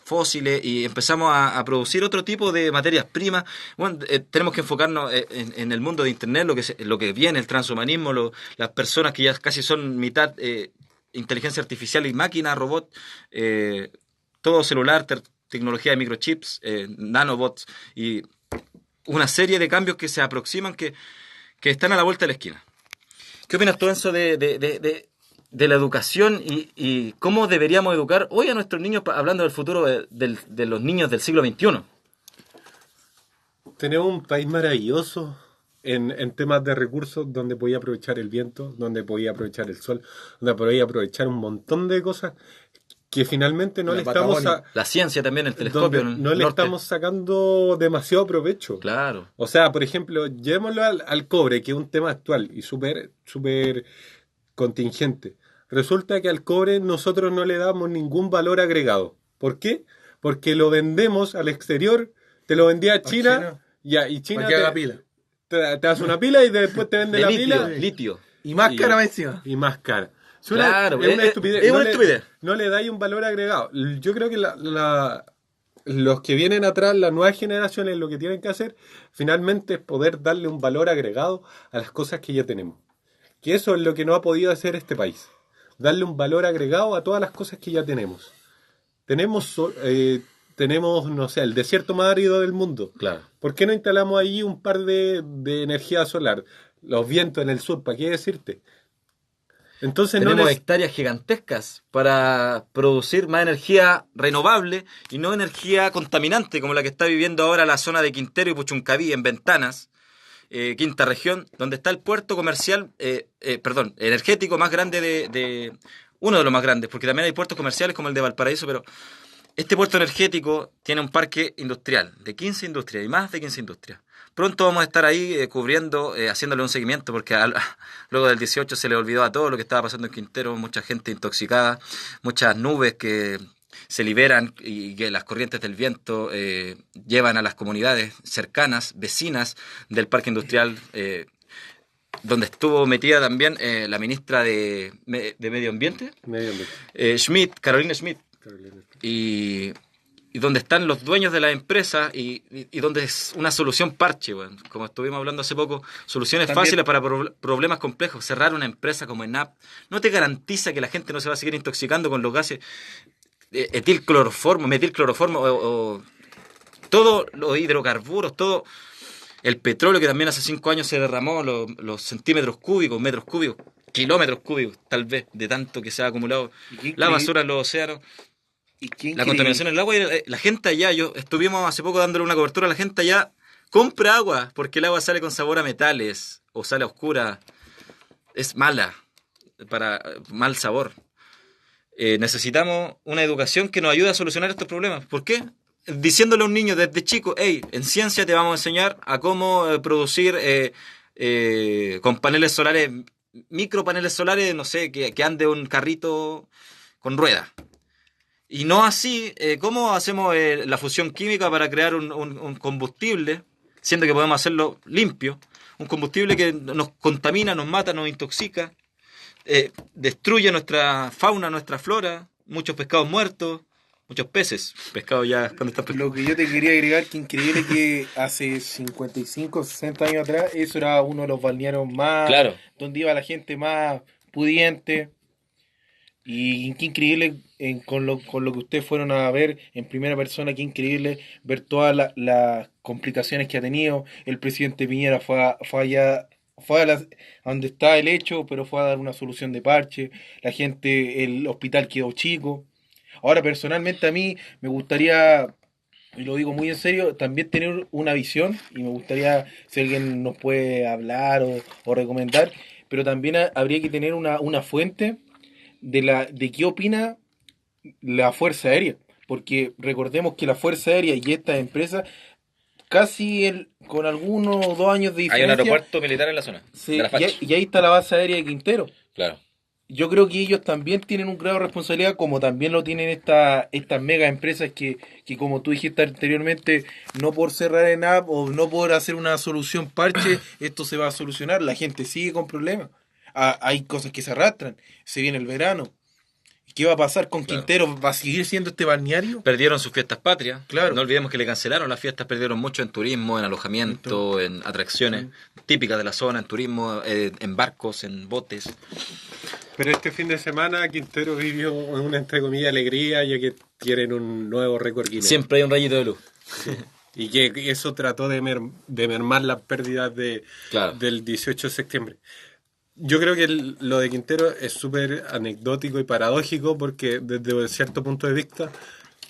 fósiles y empezamos a producir otro tipo de materias primas. Bueno, tenemos que enfocarnos en el mundo de Internet, lo que viene, el transhumanismo, las personas que ya casi son mitad inteligencia artificial y máquina, robot, todo celular, tecnología de microchips, nanobots y una serie de cambios que se aproximan que están a la vuelta de la esquina. ¿Qué opinas tú, Enzo, de la educación y cómo deberíamos educar hoy a nuestros niños, hablando del futuro de los niños del siglo XXI? Tenemos un país maravilloso en temas de recursos, donde podía aprovechar el viento, donde podía aprovechar el sol, donde podía aprovechar un montón de cosas que finalmente no La le estamos Patagonia. La ciencia también, el telescopio. donde en no el le norte. estamos sacando demasiado provecho. Claro. O sea, por ejemplo, llevémoslo al cobre, que es un tema actual y súper contingente. Resulta que al cobre nosotros no le damos ningún valor agregado. ¿Por qué? Porque lo vendemos al exterior, te lo vendía a China, y China Para que haga pila. te hace una pila y después te vende De la litio, pila litio. Y más Y- cara más encima. y más cara. Claro, es una estupidez. es una estupidez. No le dais un valor agregado. Yo creo que los que vienen atrás, las nuevas generaciones, lo que tienen que hacer finalmente es poder darle un valor agregado a las cosas que ya tenemos. Que eso es lo que no ha podido hacer este país. Darle un valor agregado a todas las cosas que ya tenemos. Tenemos, no sé, el desierto más árido del mundo. Claro. ¿Por qué no instalamos ahí un par de energía solar? Los vientos en el sur, ¿para qué decirte? Entonces Tenemos hectáreas gigantescas para producir más energía renovable y no energía contaminante como la que está viviendo ahora la zona de Quintero y Puchuncaví en Ventanas, quinta región, donde está el puerto comercial, energético más grande de uno de los más grandes, porque también hay puertos comerciales como el de Valparaíso, pero este puerto energético tiene un parque industrial de 15 industrias y más de 15 industrias. Pronto vamos a estar ahí cubriendo, haciéndole un seguimiento, porque luego del 18 se le olvidó a todo lo que estaba pasando en Quintero, mucha gente intoxicada, muchas nubes que se liberan y que las corrientes del viento llevan a las comunidades cercanas, vecinas del parque industrial, donde estuvo metida también la ministra de Medio Ambiente, Medio ambiente. Carolina Schmidt, y donde están los dueños de la empresa y donde es una solución parche, bueno, como estuvimos hablando hace poco, soluciones También- fáciles para problemas complejos. Cerrar una empresa como ENAP no te garantiza que la gente no se va a seguir intoxicando con los gases metilcloroformo o todos los hidrocarburos, todo el petróleo que también hace 5 años se derramó, los centímetros cúbicos, metros cúbicos, kilómetros cúbicos tal vez, de tanto que se ha acumulado la basura en los océanos. La contaminación en el agua, y la gente allá, estuvimos hace poco dándole una cobertura a la gente allá, compra agua, porque el agua sale con sabor a metales, o sale oscura, es mala, para mal sabor. Necesitamos una educación que nos ayude a solucionar estos problemas. ¿Por qué? Diciéndole a un niño desde chico, hey, en ciencia te vamos a enseñar a cómo producir con paneles solares, micropaneles solares, no sé, que ande un carrito con ruedas. Y no así, ¿cómo hacemos la fusión química para crear un combustible, siendo que podemos hacerlo limpio? un combustible que nos contamina, nos mata, nos intoxica, destruye nuestra fauna, nuestra flora, muchos pescados muertos, muchos peces, pescados ya cuando están pescados. Lo que yo te quería agregar, que increíble que hace 55, 60 años atrás, eso era uno de los balnearios más, Claro. donde iba la gente más pudiente. Y qué increíble con lo que ustedes fueron a ver en primera persona, qué increíble ver todas las complicaciones que ha tenido. El presidente Piñera fue a donde está el hecho, pero fue a dar una solución de parche. La gente, el hospital quedó chico. Ahora, personalmente a mí me gustaría, y lo digo muy en serio, también tener una visión, y me gustaría si alguien nos puede hablar o recomendar, pero también habría que tener una fuente de qué opina la Fuerza Aérea, porque recordemos que la Fuerza Aérea y estas empresas, con algunos 2 años de Hay diferencia, un aeropuerto militar en la zona, sí, de la facha. y ahí está la base aérea de Quintero. Claro. Yo creo que ellos también tienen un grado de responsabilidad, como también lo tienen estas mega empresas que como tú dijiste anteriormente, no por cerrar en app o no por hacer una solución parche, esto se va a solucionar. La gente sigue con problemas. Hay cosas que se arrastran. Se viene el verano. ¿Qué va a pasar con Claro. Quintero? ¿Va a seguir siendo este balneario? Perdieron sus fiestas patrias. Claro. No olvidemos que le cancelaron las fiestas, perdieron mucho en turismo, en alojamiento, en atracciones típicas de la zona, en turismo, en barcos, en botes. Pero este fin de semana Quintero vivió una, entre comillas, alegría, ya que tienen un nuevo récord Guinness. Siempre hay un rayito de luz. Y que eso trató de mermar las pérdidas Claro. del 18 de septiembre. Yo creo que lo de Quintero es súper anecdótico y paradójico porque desde cierto punto de vista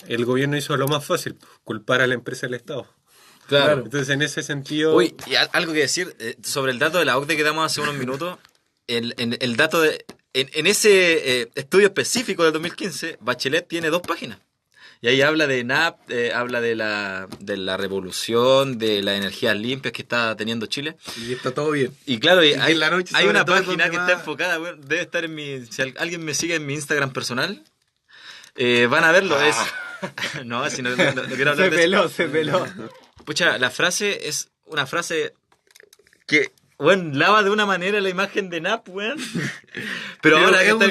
el gobierno hizo lo más fácil, culpar a la empresa del Estado. Claro. Entonces en ese sentido... Uy, y algo que decir sobre el dato de la OCDE que damos hace unos minutos. El dato en ese estudio específico del 2015, Bachelet tiene 2 páginas. Y ahí habla de NAP, habla de la revolución, de las energías limpias que está teniendo Chile. Y está todo bien. Y claro, Y en la noche, hay sobre una todo, es página donde que más- está enfocada, weón, debe estar si alguien me sigue en mi Instagram personal, van a verlo. No, si no quiero hablar de eso. se peló. Pucha, la frase es una frase que, weón, lava de una manera la imagen de Nap, weón. Pero ahora que está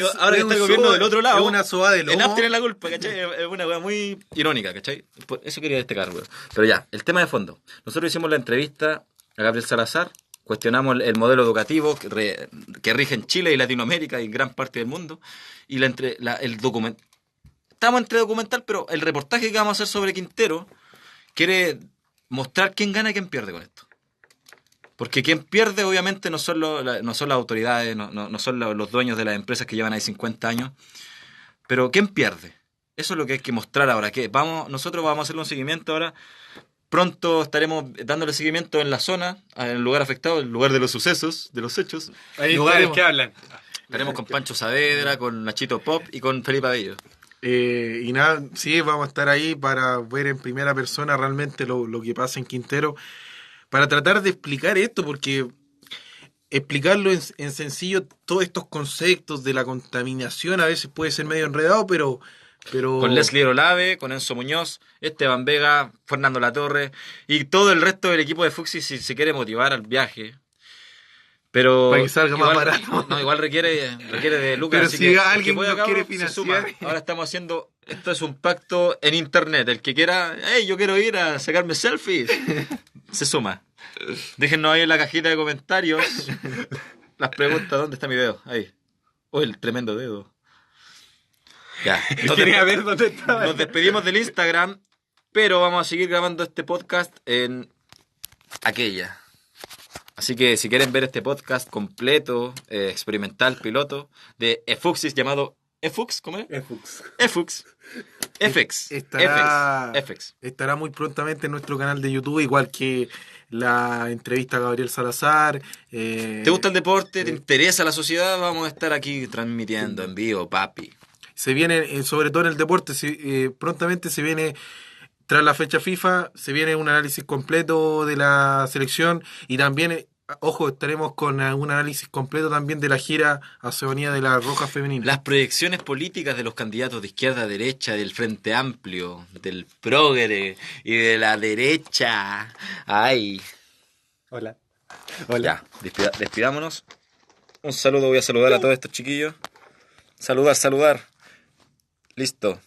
el gobierno del otro lado, es una soba de lomo. Nap tiene la culpa, ¿cachai? Es una weá muy irónica, ¿cachai? Por eso quería destacar, weón. Pero ya, el tema de fondo. Nosotros hicimos la entrevista a Gabriel Salazar, cuestionamos el modelo educativo que rige en Chile y Latinoamérica y en gran parte del mundo, y el documento. Estamos entre documental, pero el reportaje que vamos a hacer sobre Quintero quiere mostrar quién gana y quién pierde con esto. Porque quien pierde obviamente no son las autoridades, no son los dueños de las empresas que llevan ahí 50 años, pero ¿quién pierde? Eso es lo que hay que mostrar ahora. Nosotros vamos a hacer un seguimiento ahora. Pronto estaremos dándole seguimiento en la zona, en el lugar afectado, el lugar de los sucesos, de los hechos. Hay Lugares lugares que hablan. Estaremos con Pancho Saavedra, con Nachito Pop y con Felipe Abello. Y nada, sí, vamos a estar ahí para ver en primera persona realmente lo que pasa en Quintero, para tratar de explicar esto, porque explicarlo en sencillo, todos estos conceptos de la contaminación a veces puede ser medio enredado, pero Con Leslie Olave, con Enzo Muñoz, Esteban Vega, Fernando Latorre y todo el resto del equipo de Fuxi si se quiere motivar al viaje. Pero para que salga más igual, barato. No, igual requiere de lucas. Pero así si que el alguien que pueda, nos quiere cabrón, se suma. financiar. Ahora estamos haciendo, esto es un pacto en internet. El que quiera, hey, yo quiero ir a sacarme selfies, se suma. Déjennos ahí en la cajita de comentarios las preguntas, ¿dónde está mi dedo? Ahí. Oh, el tremendo dedo. Ya. Quería ver dónde estaba. Nos despedimos del Instagram, pero vamos a seguir grabando este podcast en aquella. Así que si quieren ver este podcast completo, experimental, piloto, de Efuxis llamado Efux, ¿cómo es? Efux. FX. Estará muy prontamente en nuestro canal de YouTube, igual que la entrevista a Gabriel Salazar. ¿Te gusta el deporte? ¿Te interesa la sociedad? Vamos a estar aquí transmitiendo en vivo, papi. Se viene, sobre todo en el deporte, prontamente se viene, tras la fecha FIFA, se viene un análisis completo de la selección y también, ojo, estaremos con un análisis completo también de la gira a Oceanía de la Roja Femenina. Las proyecciones políticas de los candidatos de izquierda a derecha, del Frente Amplio, del Progre y de la derecha. Ay. Hola. Ya, despidámonos. Un saludo, voy a saludar a todos estos chiquillos. Saludar. Listo.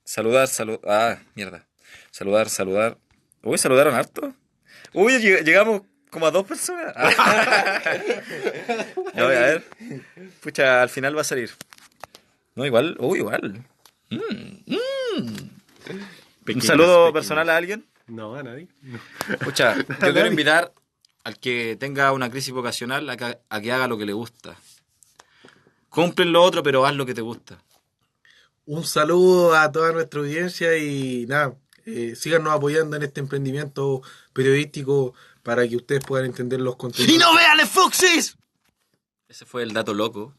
Saludar. Ah, mierda. Saludar. Uy, ¿saludaron harto? Uy, llegamos como a 2 personas. Ya voy a ver. Pucha, al final va a salir. No, igual. Igual. Un saludo personal a alguien. No, a nadie. No. Pucha, yo quiero invitar al que tenga una crisis vocacional a que haga lo que le gusta. Cumplen lo otro, pero haz lo que te gusta. Un saludo a toda nuestra audiencia y nada, síganos apoyando en este emprendimiento periodístico para que ustedes puedan entender los contenidos. ¡Y no vean el Fuxis! Ese fue el dato loco.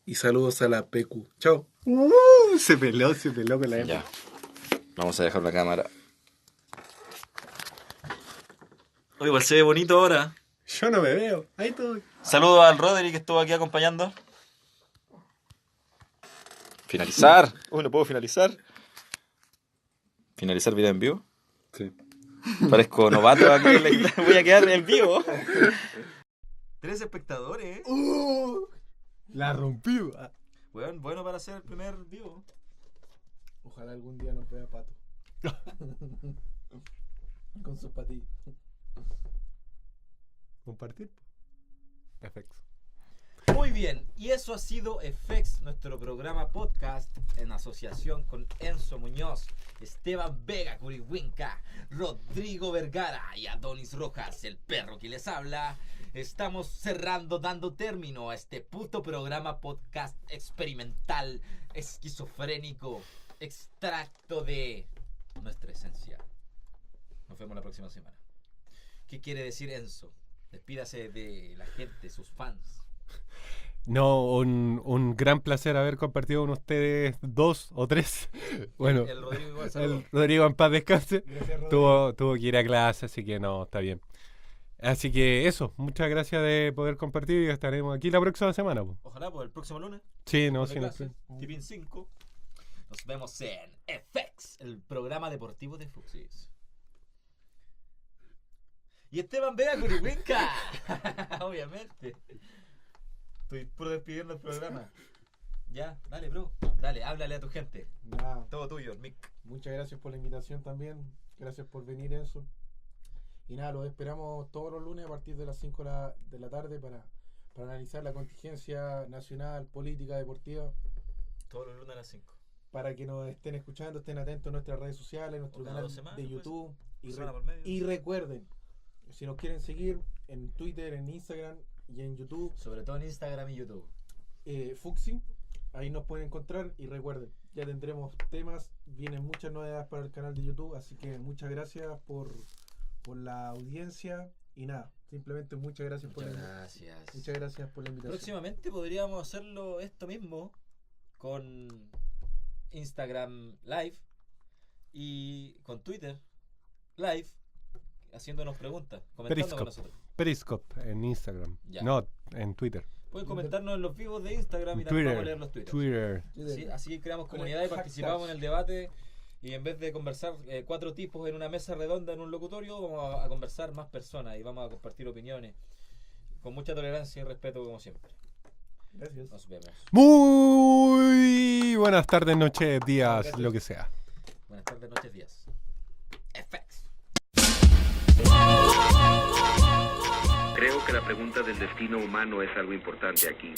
Y saludos a la PQ. Chao. Se peló con la época. Ya. Vamos a dejar la cámara. Oye, igual se ve bonito ahora. Yo no me veo. Ahí estoy. Saludos al Rodri que estuvo aquí acompañando. Finalizar. Uy, no puedo finalizar. ¿Finalizar video en vivo? Sí. Parezco novato aquí. Voy a quedar en vivo. 3 espectadores. La rompí. Bueno para hacer el primer vivo. Ojalá algún día nos vea Pato. Con sus patillas. Compartir. Perfecto. Muy bien, y eso ha sido FX, nuestro programa podcast en asociación con Enzo Muñoz, Esteban Vega Curihuinca, Rodrigo Vergara y Adonis Rojas, el perro que les habla. Estamos cerrando, dando término a este puto programa podcast experimental, esquizofrénico, extracto de nuestra esencia. Nos vemos la próxima semana. ¿Qué quiere decir Enzo? Despídase de la gente, sus fans. No, un gran placer haber compartido con ustedes 2 o 3. Bueno, El Rodrigo igual saludó. el Rodrigo en paz descanse. Gracias, Rodrigo. Tuvo que ir a clase, así que no, está bien. Así que eso, muchas gracias de poder compartir y estaremos aquí la próxima semana. Po. Ojalá por el próximo lunes. Sí, no, de sí, no. clase, Tipin 5. Nos vemos en FX, el programa deportivo de Fuxis. Y Esteban Vega Curihuinca. Obviamente. Estoy puro despidiendo el programa. Ya, dale, bro. Dale, háblale a tu gente. Nada, Todo tuyo, el mic. muchas gracias por la invitación también. Gracias por venir, Enzo. Y nada, los esperamos todos los lunes a partir de las 5 de la tarde para analizar la contingencia nacional, política, deportiva. Todos los lunes a las 5. Para que nos estén escuchando, estén atentos a nuestras redes sociales, nuestro Cada canal 2 semanas, de pues. YouTube. Semana por medio. Y recuerden, si nos quieren seguir en Twitter, en Instagram y en YouTube, Sobre todo en Instagram y YouTube. Fuxi, ahí nos pueden encontrar. Y recuerden, ya tendremos temas, vienen muchas novedades para el canal de YouTube, así que muchas gracias por la audiencia y nada, simplemente muchas gracias Muchas gracias. muchas gracias por la invitación. Próximamente podríamos hacerlo esto mismo con Instagram Live y con Twitter Live, haciéndonos preguntas, comentando con nosotros. Periscope en Instagram. Ya. No, en Twitter. Pueden comentarnos en los vivos de Instagram y En también vamos a leer los Twitter. Twitter. Sí, así creamos Con comunidad y el participamos hashtag. en el debate. Y en vez de conversar 4 tipos en una mesa redonda en un locutorio, vamos a conversar más personas y vamos a compartir opiniones con mucha tolerancia y respeto como siempre. Gracias. Nos vemos. Muy buenas tardes, noches, días, Gracias. lo que sea. Buenas tardes, noches, días. FX. Creo que la pregunta del destino humano es algo importante aquí.